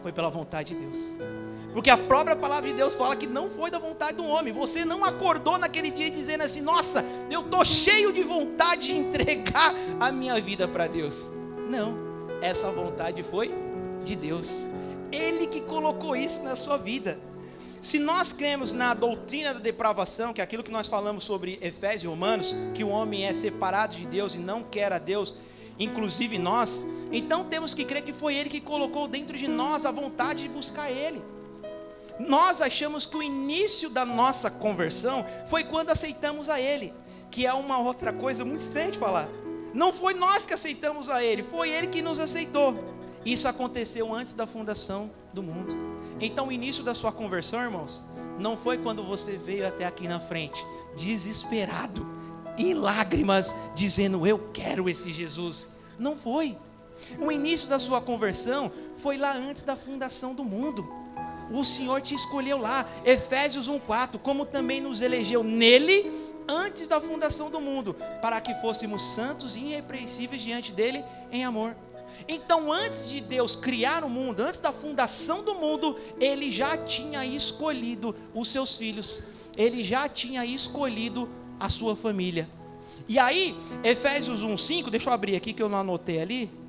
Speaker 1: foi pela vontade de Deus. Porque a própria palavra de Deus fala que não foi da vontade do homem. Você não acordou naquele dia dizendo assim: nossa, eu estou cheio de vontade de entregar a minha vida para Deus. Não, essa vontade foi de Deus. Ele que colocou isso na sua vida. Se nós cremos na doutrina da depravação, que é aquilo que nós falamos sobre Efésios e Romanos, que o homem é separado de Deus e não quer a Deus, inclusive nós, então temos que crer que foi Ele que colocou dentro de nós a vontade de buscar Ele. Nós achamos que o início da nossa conversão foi quando aceitamos a Ele, que é uma outra coisa muito estranha de falar. Não foi nós que aceitamos a Ele, foi Ele que nos aceitou. Isso aconteceu antes da fundação do mundo. Então o início da sua conversão, irmãos, não foi quando você veio até aqui na frente, desesperado, em lágrimas, dizendo: eu quero esse Jesus. Não foi. O início da sua conversão foi lá antes da fundação do mundo. O Senhor te escolheu lá. Efésios 1:4, como também nos elegeu nele antes da fundação do mundo, para que fôssemos santos e irrepreensíveis diante dele em amor. Então, antes de Deus criar o mundo, antes da fundação do mundo, Ele já tinha escolhido os seus filhos, Ele já tinha escolhido a sua família. E aí, Efésios 1:5, deixa eu abrir aqui que eu não anotei ali.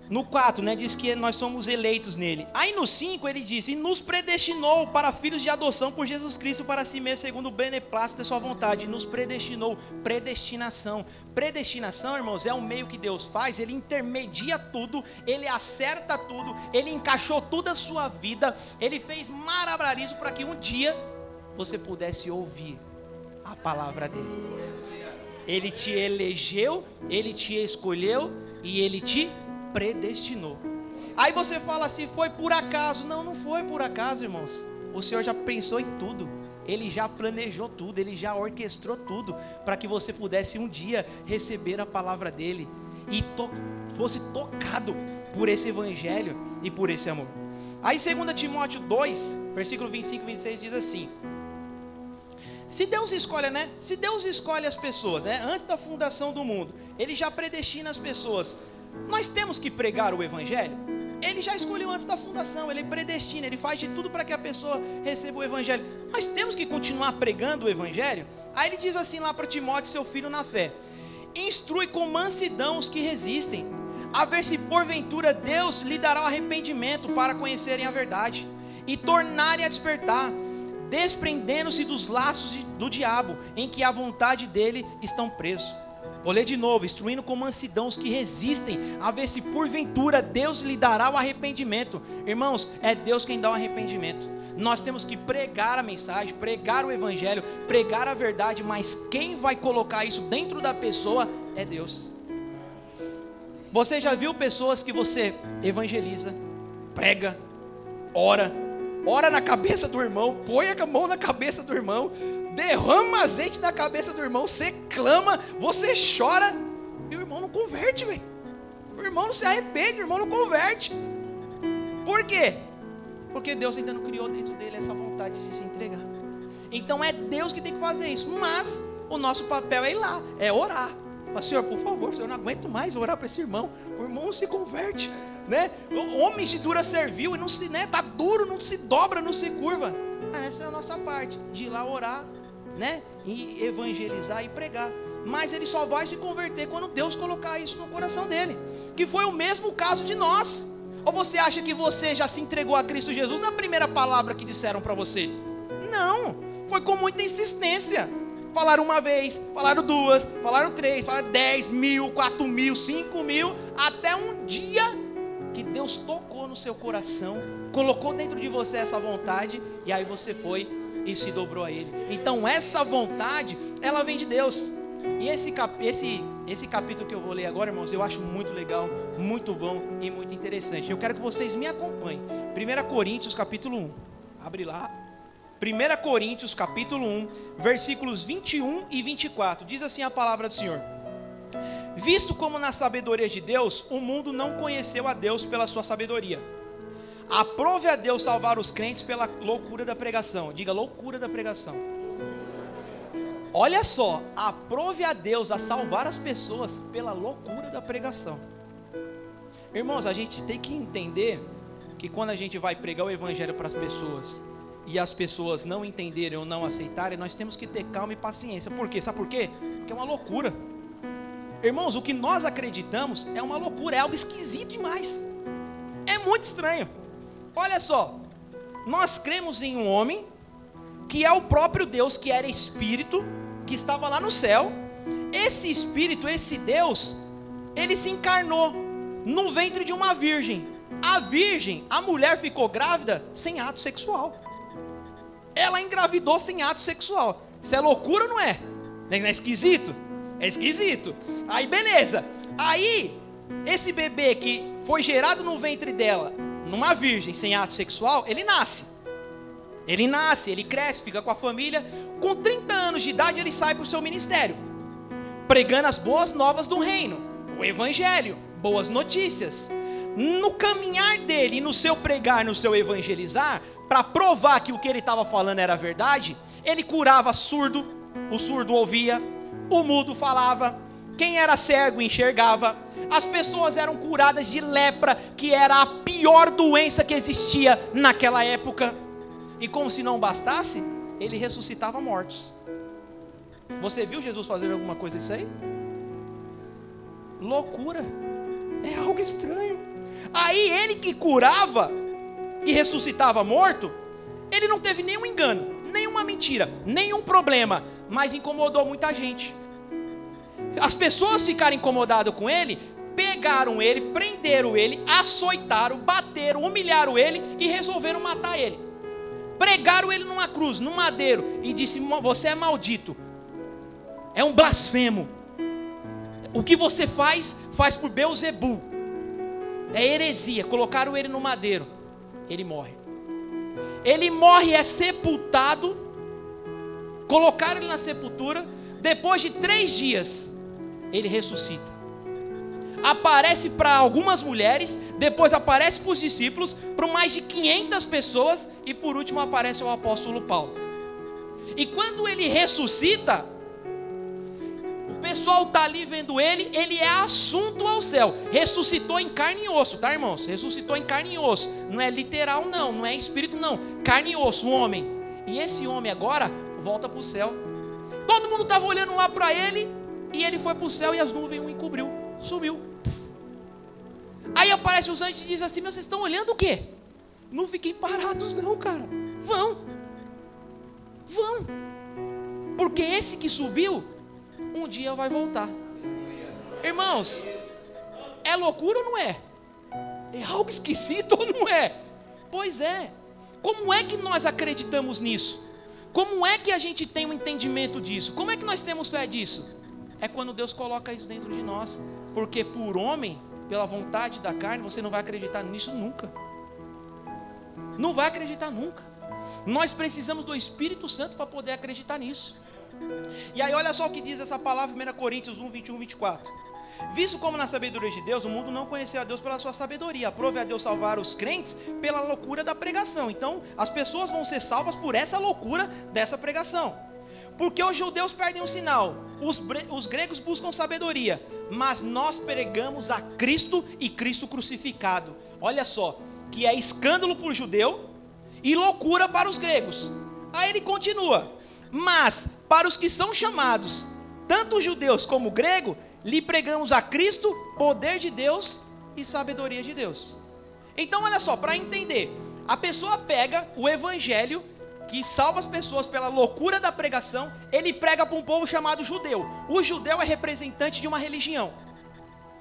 Speaker 1: No 4, né, diz que nós somos eleitos nele. Aí no 5 ele diz: e nos predestinou para filhos de adoção por Jesus Cristo para si mesmo, segundo o beneplácito da sua vontade. Nos predestinou. Predestinação. Predestinação, irmãos, é o meio que Deus faz. Ele intermedia tudo, Ele acerta tudo, Ele encaixou toda a sua vida, Ele fez malabarismo para que um dia você pudesse ouvir a palavra dele. Ele te elegeu, Ele te escolheu e Ele te predestinou. Aí você fala assim: foi por acaso. Não, não foi por acaso, irmãos. O Senhor já pensou em tudo, Ele já planejou tudo, Ele já orquestrou tudo, para que você pudesse um dia receber a palavra dEle e fosse tocado por esse evangelho e por esse amor. Aí 2 Timóteo 2, versículo 25 e 26 diz assim: se Deus escolhe, né? Se Deus escolhe as pessoas, né, antes da fundação do mundo, Ele já predestina as pessoas. Nós temos que pregar o evangelho? Ele já escolheu antes da fundação, Ele predestina, Ele faz de tudo para que a pessoa receba o evangelho. Nós temos que continuar pregando o evangelho? Aí ele diz assim lá para Timóteo, seu filho na fé: instrui com mansidão os que resistem, a ver se porventura Deus lhe dará o arrependimento para conhecerem a verdade e tornarem a despertar, desprendendo-se dos laços do diabo, em que a vontade dele estão presos. Vou ler de novo: instruindo com mansidão os que resistem, a ver se porventura Deus lhe dará o arrependimento. Irmãos, é Deus quem dá o arrependimento. Nós temos que pregar a mensagem, pregar o evangelho, pregar a verdade, mas quem vai colocar isso dentro da pessoa é Deus. Você já viu pessoas que você evangeliza, prega, ora na cabeça do irmão, põe a mão na cabeça do irmão, derrama azeite na cabeça do irmão, você clama, você chora, e o irmão não converte, velho. O irmão não se arrepende, o irmão não converte. Por quê? Porque Deus ainda não criou dentro dele essa vontade de se entregar. Então é Deus que tem que fazer isso. Mas o nosso papel é ir lá, é orar. Mas, Senhor, por favor, eu não aguento mais orar para esse irmão. O irmão não se converte, né? Homens de dura servil, e não se, né? Tá duro, não se dobra, não se curva. Essa é a nossa parte, de ir lá orar, né? E evangelizar e pregar. Mas ele só vai se converter quando Deus colocar isso no coração dele. Que foi o mesmo caso de nós. Ou você acha que você já se entregou a Cristo Jesus na primeira palavra que disseram para você? Não, foi com muita insistência. Falaram uma vez, falaram duas, falaram três, falaram 10 mil, 4 mil, 5 mil, até um dia que Deus tocou no seu coração, colocou dentro de você essa vontade, e aí você foi e se dobrou a Ele. Então essa vontade, ela vem de Deus. E esse capítulo que eu vou ler agora, irmãos, eu acho muito legal, muito bom e muito interessante. Eu quero que vocês me acompanhem. 1 Coríntios capítulo 1, abre lá. 1 Coríntios capítulo 1, versículos 21 e 24, diz assim a palavra do Senhor: visto como na sabedoria de Deus, o mundo não conheceu a Deus pela sua sabedoria, aprove a Deus salvar os crentes pela loucura da pregação. Diga, loucura da pregação. Olha só, aprove a Deus a salvar as pessoas pela loucura da pregação. Irmãos, a gente tem que entender que quando a gente vai pregar o evangelho para as pessoas e as pessoas não entenderem ou não aceitarem, nós temos que ter calma e paciência. Por quê? Sabe por quê? Porque é uma loucura. Irmãos, o que nós acreditamos é uma loucura, é algo esquisito demais. É muito estranho. Olha só, nós cremos em um homem que é o próprio Deus, que era Espírito, que estava lá no céu. Esse Espírito, esse Deus, ele se encarnou no ventre de uma virgem. A mulher ficou grávida sem ato sexual. Ela engravidou sem ato sexual. Isso é loucura ou não é? Não é esquisito? É esquisito. Aí beleza. Aí esse bebê que foi gerado no ventre dela, numa virgem sem ato sexual, ele nasce, ele cresce, fica com a família. Com 30 anos de idade ele sai para o seu ministério, pregando as boas novas do reino, o evangelho, boas notícias. No caminhar dele e no seu pregar, no seu evangelizar, para provar que o que ele estava falando era verdade, ele curava surdo, o surdo ouvia, o mudo falava, quem era cego enxergava, as pessoas eram curadas de lepra, que era a pior doença que existia naquela época. E como se não bastasse, ele ressuscitava mortos. Você viu Jesus fazer alguma coisa disso aí? Loucura, é algo estranho. Aí ele que curava, que ressuscitava morto, ele não teve nenhum engano, nenhuma mentira, nenhum problema, mas incomodou muita gente. As pessoas ficaram incomodadas com ele, pegaram ele, prenderam ele, açoitaram, bateram, humilharam ele e resolveram matar ele. Pregaram ele numa cruz, num madeiro, e disse: você é maldito, é um blasfemo, o que você faz por Beelzebul, é heresia. Colocaram ele no madeiro, ele morre, é sepultado, colocaram ele na sepultura. Depois de 3 dias ele ressuscita, aparece para algumas mulheres, depois aparece para os discípulos, para mais de 500 pessoas, e por último aparece ao apóstolo Paulo. E quando ele ressuscita, o pessoal está ali vendo ele é assunto ao céu. Ressuscitou em carne e osso, tá, irmãos? Ressuscitou em carne e osso, não é literal não, não é espírito não, carne e osso, um homem. E esse homem agora volta para o céu. Todo mundo estava olhando lá para ele, e ele foi para o céu e as nuvens o encobriu, sumiu. Aí aparece os anjos e diz assim: vocês estão olhando o quê? Não fiquem parados não, cara. Vão. Porque esse que subiu, um dia vai voltar. Irmãos, é loucura ou não é? É algo esquisito ou não é? Pois é. Como é que nós acreditamos nisso? Como é que a gente tem um entendimento disso? Como é que nós temos fé disso? É quando Deus coloca isso dentro de nós. Porque por homem, pela vontade da carne, você não vai acreditar nisso nunca. Não vai acreditar nunca. Nós precisamos do Espírito Santo para poder acreditar nisso. E aí olha só o que diz essa palavra, 1 Coríntios 1, 21 e 24. Visto como na sabedoria de Deus, o mundo não conheceu a Deus pela sua sabedoria, aprove a Deus salvar os crentes pela loucura da pregação. Então as pessoas vão ser salvas por essa loucura dessa pregação. Porque os judeus perdem um sinal, os gregos buscam sabedoria, mas nós pregamos a Cristo e Cristo crucificado. Olha só, que é escândalo para o judeu e loucura para os gregos. Aí ele continua: mas para os que são chamados, tanto os judeus como o grego, lhe pregamos a Cristo, poder de Deus e sabedoria de Deus. Então olha só, para entender, a pessoa pega o evangelho que salva as pessoas pela loucura da pregação, ele prega para um povo chamado judeu. O judeu é representante de uma religião,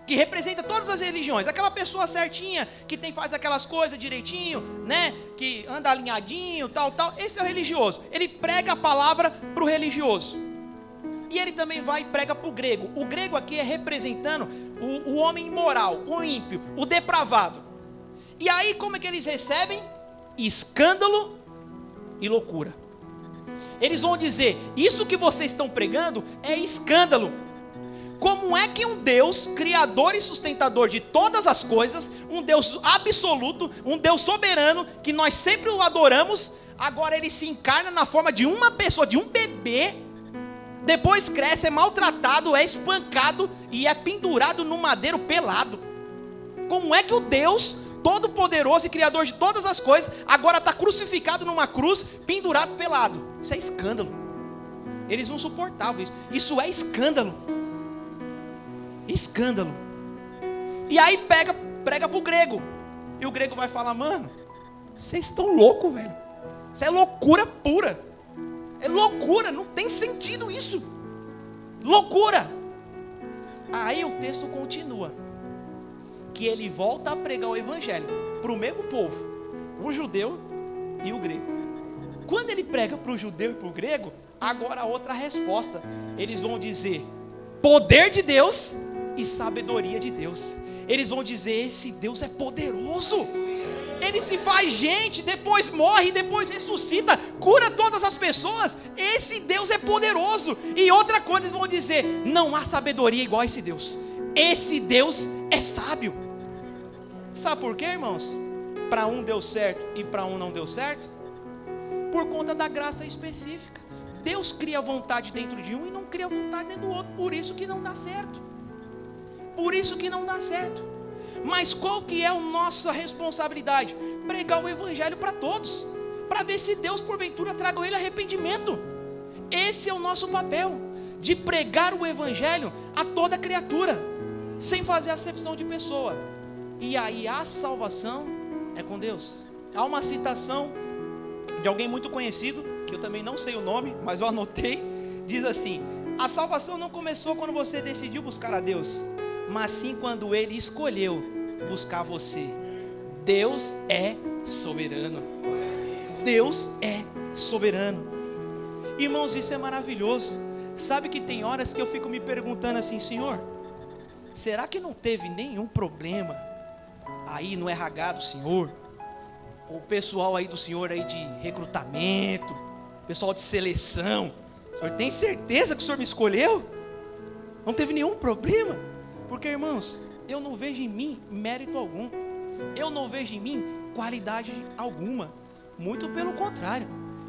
Speaker 1: que representa todas as religiões. Aquela pessoa certinha, que faz aquelas coisas direitinho, né? Que anda alinhadinho, tal. Esse é o religioso. Ele prega a palavra para o religioso. E ele também vai e prega para o grego. O grego aqui é representando o homem imoral, o ímpio, o depravado. E aí como é que eles recebem? Escândalo e loucura. Eles vão dizer, isso que vocês estão pregando é escândalo. Como é que um Deus, criador e sustentador de todas as coisas, um Deus absoluto, um Deus soberano, que nós sempre o adoramos, agora ele se encarna na forma de uma pessoa, de um bebê, depois cresce, é maltratado, é espancado e é pendurado no madeiro pelado. Como é que o Deus todo-poderoso e criador de todas as coisas agora está crucificado numa cruz, pendurado pelado? Isso é escândalo. Eles não suportavam isso. Isso é escândalo. Escândalo. E aí prega para o grego. E o grego vai falar, mano, vocês estão loucos, velho. Isso é loucura pura. É loucura, não tem sentido isso. Loucura. Aí o texto continua, que ele volta a pregar o evangelho para o mesmo povo, o judeu e o grego. Quando ele prega para o judeu e para o grego, agora outra resposta. Eles vão dizer poder de Deus e sabedoria de Deus. Eles vão dizer, esse Deus é poderoso. Ele se faz gente, depois morre, depois ressuscita, cura todas as pessoas. Esse Deus é poderoso. E outra coisa, eles vão dizer, não há sabedoria igual a esse Deus. Esse Deus é sábio. Sabe por quê, irmãos? Para um deu certo e para um não deu certo? Por conta da graça específica. Deus cria vontade dentro de um e não cria vontade dentro do outro. Por isso que não dá certo. Por isso que não dá certo. Mas qual que é a nossa responsabilidade? Pregar o evangelho para todos, para ver se Deus porventura traga ele arrependimento. Esse é o nosso papel, de pregar o evangelho a toda criatura, sem fazer acepção de pessoa. E aí a salvação é com Deus. Há uma citação de alguém muito conhecido, que eu também não sei o nome, mas eu anotei, diz assim: a salvação não começou quando você decidiu buscar a Deus, mas sim quando ele escolheu buscar você. Deus é soberano. Deus é soberano. Irmãos, isso é maravilhoso. Sabe que tem horas que eu fico me perguntando assim, Senhor, será que não teve nenhum problema aí no RH do Senhor? O pessoal aí do Senhor aí de recrutamento, pessoal de seleção, o Senhor tem certeza que o Senhor me escolheu? Não teve nenhum problema? Porque, irmãos, eu não vejo em mim mérito algum. Eu não vejo em mim qualidade alguma. Muito pelo contrário.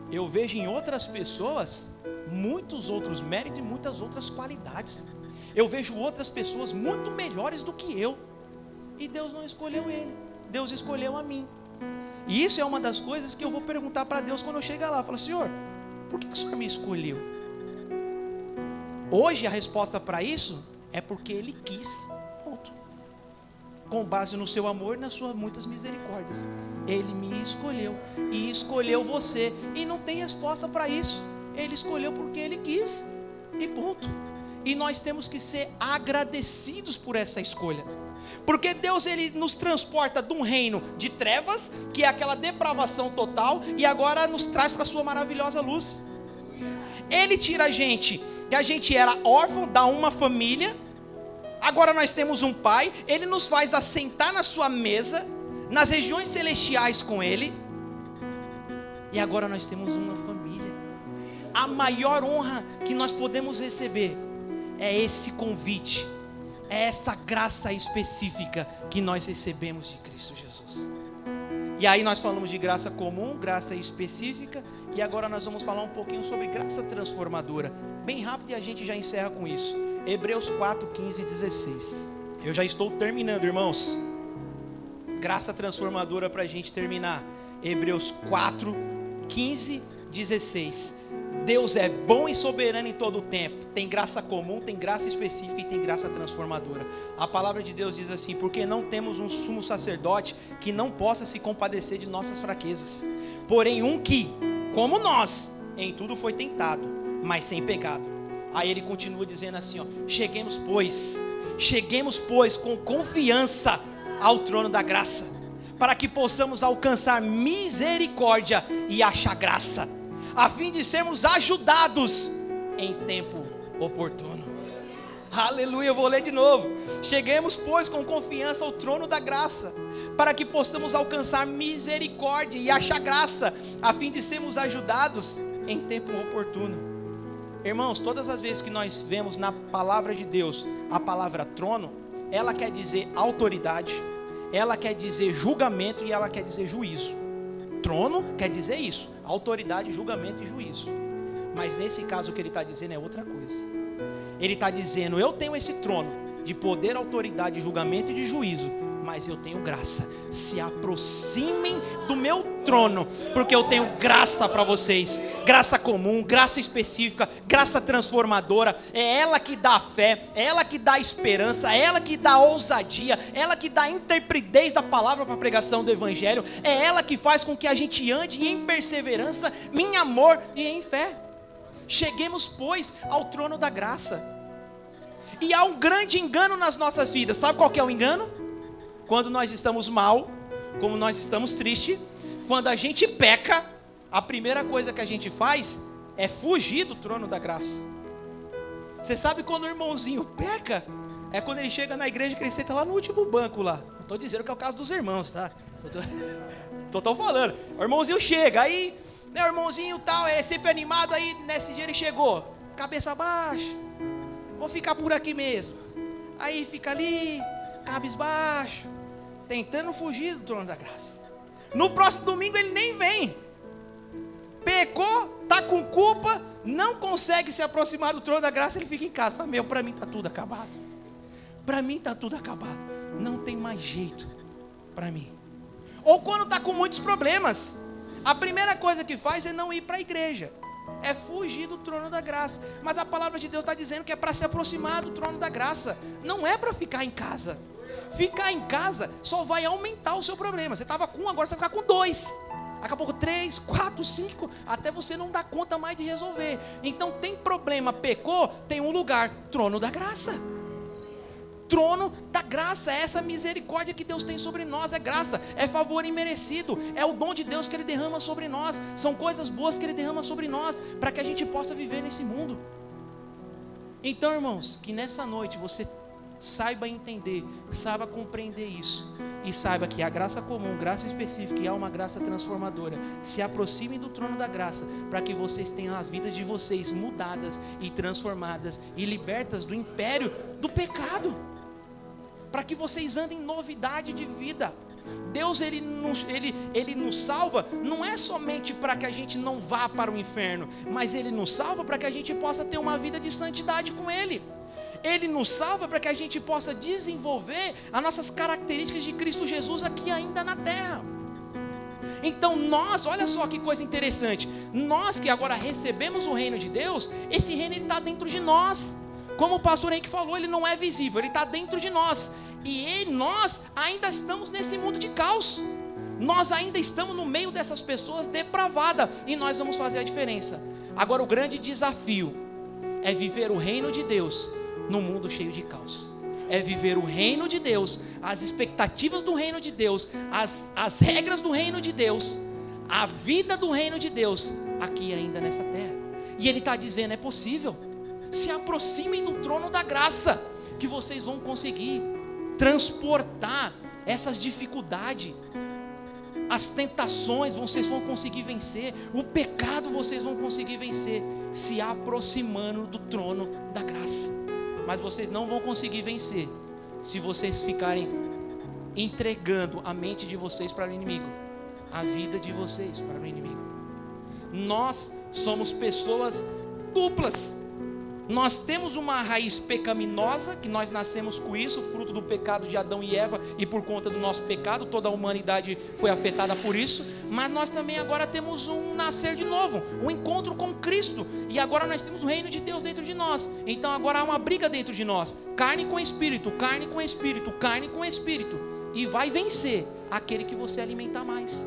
Speaker 1: Eu vejo em outras pessoas muitos outros méritos e muitas outras qualidades. Eu vejo outras pessoas muito melhores do que eu. E Deus não escolheu ele. Deus escolheu a mim. E isso é uma das coisas que eu vou perguntar para Deus quando eu chegar lá. Eu falo, Senhor, por que o Senhor me escolheu? Hoje a resposta para isso é porque Ele quis, ponto. Com base no seu amor e nas suas muitas misericórdias. Ele me escolheu e escolheu você. E não tem resposta para isso. Ele escolheu porque Ele quis e ponto. E nós temos que ser agradecidos por essa escolha. Porque Deus, Ele nos transporta de um reino de trevas, que é aquela depravação total, e agora nos traz para a sua maravilhosa luz. Ele tira a gente, que a gente era órfão da uma família, agora nós temos um pai. Ele nos faz assentar na sua mesa, nas regiões celestiais com Ele, e agora nós temos uma família. A maior honra que nós podemos receber é esse convite, é essa graça específica que nós recebemos de Cristo Jesus. E aí nós falamos de graça comum, graça específica, e agora nós vamos falar um pouquinho sobre graça transformadora, bem rápido, e a gente já encerra com isso. Hebreus 4, 15 e 16. Eu já estou terminando, irmãos. Graça transformadora para a gente terminar. Hebreus 4, 15, 16. Deus é bom e soberano em todo o tempo. Tem graça comum, tem graça específica e tem graça transformadora. A palavra de Deus diz assim: porque não temos um sumo sacerdote que não possa se compadecer de nossas fraquezas, porém um que, como nós, em tudo foi tentado, mas sem pecado. Aí ele continua dizendo assim, ó: cheguemos pois com confiança ao trono da graça, para que possamos alcançar misericórdia e achar graça, a fim de sermos ajudados em tempo oportuno. Aleluia, eu vou ler de novo. Cheguemos pois com confiança ao trono da graça, para que possamos alcançar misericórdia e achar graça, a fim de sermos ajudados em tempo oportuno. Irmãos, todas as vezes que nós vemos na palavra de Deus a palavra trono, ela quer dizer autoridade, ela quer dizer julgamento e ela quer dizer juízo. Trono quer dizer isso: autoridade, julgamento e juízo. Mas nesse caso o que ele está dizendo é outra coisa. Ele está dizendo: eu tenho esse trono de poder, autoridade, julgamento e de juízo, mas eu tenho graça. Se aproximem do meu trono, porque eu tenho graça para vocês. Graça comum, graça específica, graça transformadora. É ela que dá fé, é ela que dá esperança, é ela que dá ousadia, é ela que dá intrepidez da palavra para a pregação do evangelho. É ela que faz com que a gente ande em perseverança, em amor e em fé. Cheguemos pois ao trono da graça. E há um grande engano nas nossas vidas. Sabe qual que é o engano? Quando nós estamos mal, como nós estamos tristes, quando a gente peca, a primeira coisa que a gente faz é fugir do trono da graça. Você sabe quando o irmãozinho peca? É quando ele chega na igreja, que ele senta lá no último banco lá. Não estou dizendo que é o caso dos irmãos, tá? Estou falando. O irmãozinho chega, aí, né, o irmãozinho tal, ele é sempre animado, aí nesse dia ele chegou, cabeça baixa, vou ficar por aqui mesmo. Aí fica ali, cabisbaixo, tentando fugir do trono da graça. No próximo domingo ele nem vem. Pecou, está com culpa, não consegue se aproximar do trono da graça, ele fica em casa. Fala: meu, para mim está tudo acabado. Para mim está tudo acabado. Não tem mais jeito para mim. Ou quando está com muitos problemas, a primeira coisa que faz é não ir para a igreja, é fugir do trono da graça. Mas a palavra de Deus está dizendo que é para se aproximar do trono da graça, não é para ficar em casa. Ficar em casa só vai aumentar o seu problema. Você estava com um, agora você vai ficar com 2. Daqui a pouco 3, 4, 5, até você não dar conta mais de resolver. Então tem problema, pecou, tem um lugar: trono da graça. Trono da graça, é essa misericórdia que Deus tem sobre nós, é graça, é favor imerecido, é o dom de Deus que Ele derrama sobre nós, são coisas boas que Ele derrama sobre nós, para que a gente possa viver nesse mundo. Então, irmãos, que nessa noite você saiba entender, saiba compreender isso, e saiba que a graça comum, graça específica, e há uma graça transformadora. Se aproximem do trono da graça, para que vocês tenham as vidas de vocês mudadas e transformadas e libertas do império do pecado, para que vocês andem em novidade de vida. Deus ele nos salva, não é somente para que a gente não vá para o inferno, mas Ele nos salva para que a gente possa ter uma vida de santidade com Ele. Ele nos salva para que a gente possa desenvolver as nossas características de Cristo Jesus aqui ainda na terra. Então nós, olha só que coisa interessante, nós que agora recebemos o reino de Deus, esse reino está dentro de nós. Como o pastor Henrique falou, ele não é visível, ele está dentro de nós. E nós ainda estamos nesse mundo de caos. Nós ainda estamos no meio dessas pessoas depravadas, e nós vamos fazer a diferença. Agora o grande desafio é viver o reino de Deus num mundo cheio de caos. É viver o reino de Deus, as expectativas do reino de Deus, as regras do reino de Deus, a vida do reino de Deus aqui ainda nessa terra. E Ele está dizendo: é possível. Se aproximem do trono da graça, que vocês vão conseguir transportar essas dificuldades, as tentações vocês vão conseguir vencer, o pecado vocês vão conseguir vencer, se aproximando do trono da graça. Mas vocês não vão conseguir vencer se vocês ficarem entregando a mente de vocês para o inimigo, a vida de vocês para o inimigo. Nós somos pessoas duplas. Nós temos uma raiz pecaminosa, que nós nascemos com isso, fruto do pecado de Adão e Eva, e por conta do nosso pecado, toda a humanidade foi afetada por isso. Mas nós também agora temos um nascer de novo, um encontro com Cristo, e agora nós temos o reino de Deus dentro de nós. Então agora há uma briga dentro de nós, carne com espírito, carne com espírito, carne com espírito, e vai vencer aquele que você alimentar mais.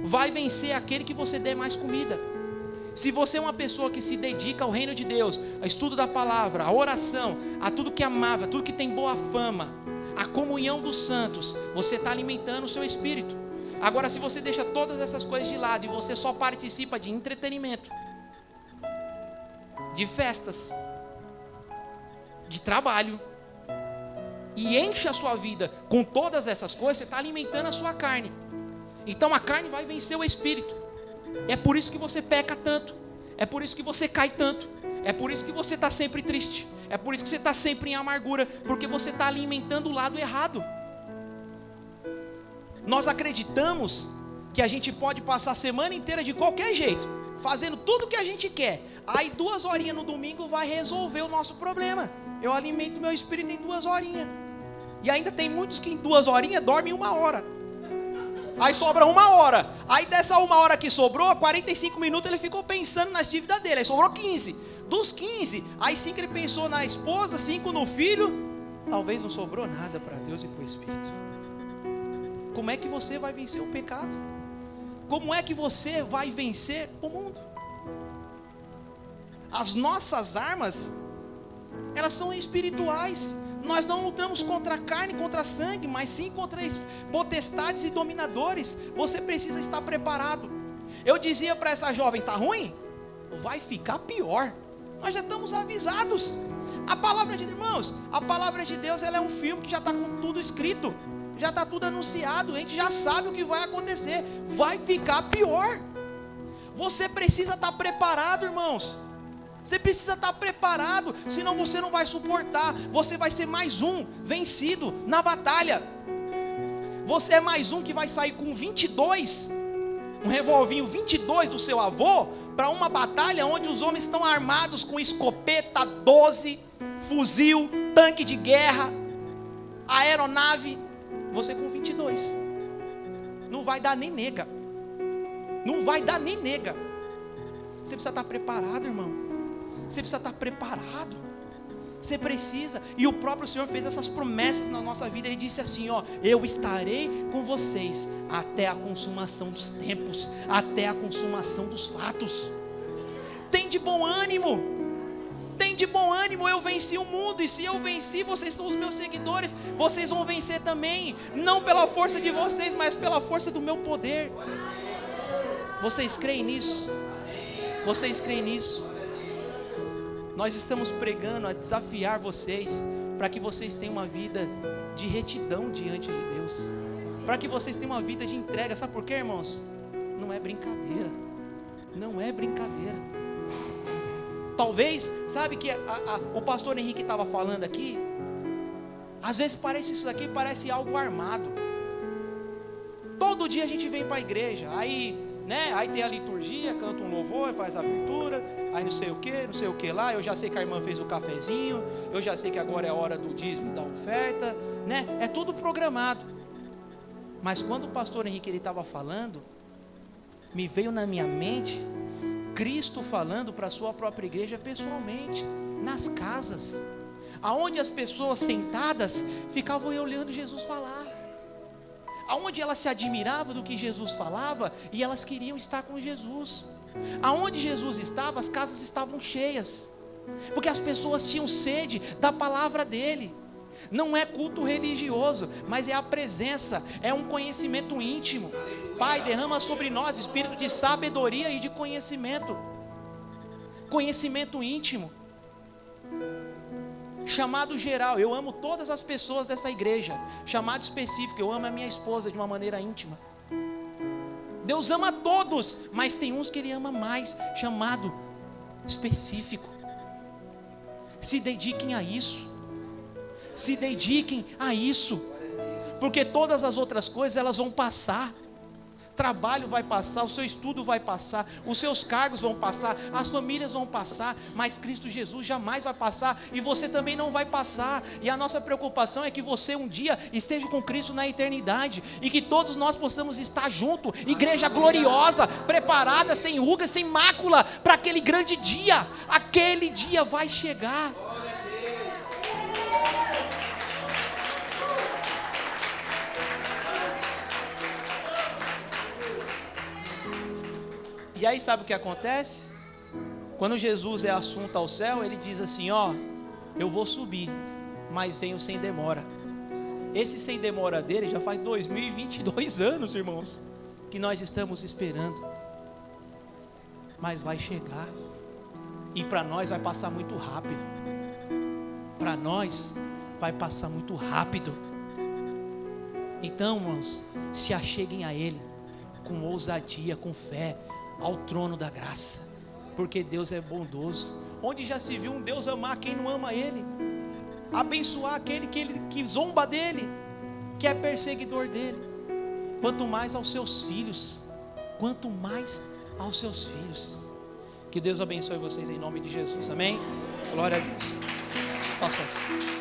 Speaker 1: vai vencer aquele que você der mais comida. Se você é uma pessoa que se dedica ao reino de Deus, ao estudo da palavra, à oração, a tudo que é amável, a tudo que tem boa fama, a comunhão dos santos, você está alimentando o seu espírito. Agora, se você deixa todas essas coisas de lado e você só participa de entretenimento, de festas, de trabalho, e enche a sua vida com todas essas coisas, você está alimentando a sua carne. Então a carne vai vencer o espírito. É por isso que você peca tanto, é por isso que você cai tanto, é por isso que você está sempre triste, é por isso que você está sempre em amargura, porque você está alimentando o lado errado. Nós acreditamos que a gente pode passar a semana inteira de qualquer jeito, fazendo tudo o que a gente quer, aí 2 horinhas no domingo vai resolver o nosso problema. Eu alimento meu espírito em 2 horinhas, e ainda tem muitos que em 2 horinhas dormem 1 hora. Aí sobra 1 hora. Aí dessa 1 hora que sobrou, 45 minutos ele ficou pensando nas dívidas dele. Aí sobrou 15. Dos 15, aí 5 ele pensou na esposa, 5 no filho. Talvez não sobrou nada para Deus e para o Espírito. Como é que você vai vencer o pecado? Como é que você vai vencer o mundo? As nossas armas, elas são espirituais. Nós não lutamos contra a carne, contra sangue, mas sim contra potestades e dominadores. Você precisa estar preparado. Eu dizia para essa jovem, tá ruim? Vai ficar pior. Nós já estamos avisados. A palavra de irmãos, a palavra de Deus, ela é um filme que já está com tudo escrito, já está tudo anunciado, a gente já sabe o que vai acontecer. Vai ficar pior. Você precisa estar preparado, irmãos. Você precisa estar preparado, senão você não vai suportar. Você vai ser mais um vencido na batalha. Você é mais um que vai sair com 22, um revolvinho 22 do seu avô, para uma batalha onde os homens estão armados com escopeta, 12, fuzil, tanque de guerra, aeronave. Você com 22. Não vai dar nem nega. Não vai dar nem nega. Você precisa estar preparado, irmão. Você precisa estar preparado. Você precisa. E o próprio Senhor fez essas promessas na nossa vida. Ele disse assim, ó: eu estarei com vocês até a consumação dos tempos, até a consumação dos fatos. Tem de bom ânimo. Tem de bom ânimo. Eu venci o mundo. E se eu venci, vocês são os meus seguidores. Vocês vão vencer também. Não pela força de vocês, mas pela força do meu poder. Vocês creem nisso? Vocês creem nisso? Nós estamos pregando a desafiar vocês, para que vocês tenham uma vida de retidão diante de Deus, para que vocês tenham uma vida de entrega. Sabe por quê, irmãos? Não é brincadeira. Não é brincadeira. Talvez, sabe que o pastor Henrique estava falando aqui, às vezes parece isso aqui, parece algo armado. Todo dia a gente vem para a igreja, aí tem a liturgia, canta um louvor, faz a abertura, aí não sei o que lá. Eu já sei que a irmã fez o cafezinho, eu já sei que agora é a hora do dízimo, da oferta, é tudo programado. Mas quando o pastor Henrique estava falando, me veio na minha mente Cristo falando para a sua própria igreja pessoalmente, nas casas, aonde as pessoas sentadas ficavam olhando Jesus falar, aonde elas se admiravam do que Jesus falava e elas queriam estar com Jesus. Aonde Jesus estava, as casas estavam cheias, porque as pessoas tinham sede da palavra dele. Não é culto religioso, mas é a presença, é um conhecimento íntimo. Pai, derrama sobre nós espírito de sabedoria e de conhecimento. Conhecimento íntimo. Chamado geral, eu amo todas as pessoas dessa igreja. Chamado específico, eu amo a minha esposa de uma maneira íntima. Deus ama todos, mas tem uns que Ele ama mais. Chamado específico. Se dediquem a isso. Se dediquem a isso. Porque todas as outras coisas elas vão passar. Trabalho vai passar, o seu estudo vai passar, os seus cargos vão passar, as famílias vão passar, mas Cristo Jesus jamais vai passar, e você também não vai passar. E a nossa preocupação é que você um dia esteja com Cristo na eternidade, e que todos nós possamos estar juntos, igreja gloriosa, preparada, sem ruga, sem mácula, para aquele grande dia. Aquele dia vai chegar. E aí sabe o que acontece? Quando Jesus é assunto ao céu, ele diz assim, ó, eu vou subir, mas venho sem demora. Esse sem demora dele já faz 2022 anos, irmãos, que nós estamos esperando. Mas vai chegar. E para nós vai passar muito rápido. Para nós vai passar muito rápido. Então, irmãos, se acheguem a Ele com ousadia, com fé, ao trono da graça, porque Deus é bondoso. Onde já se viu um Deus amar quem não ama Ele, abençoar aquele que zomba dele, que é perseguidor dele, quanto mais aos seus filhos, quanto mais aos seus filhos. Que Deus abençoe vocês em nome de Jesus, amém? Glória a Deus. Pastor.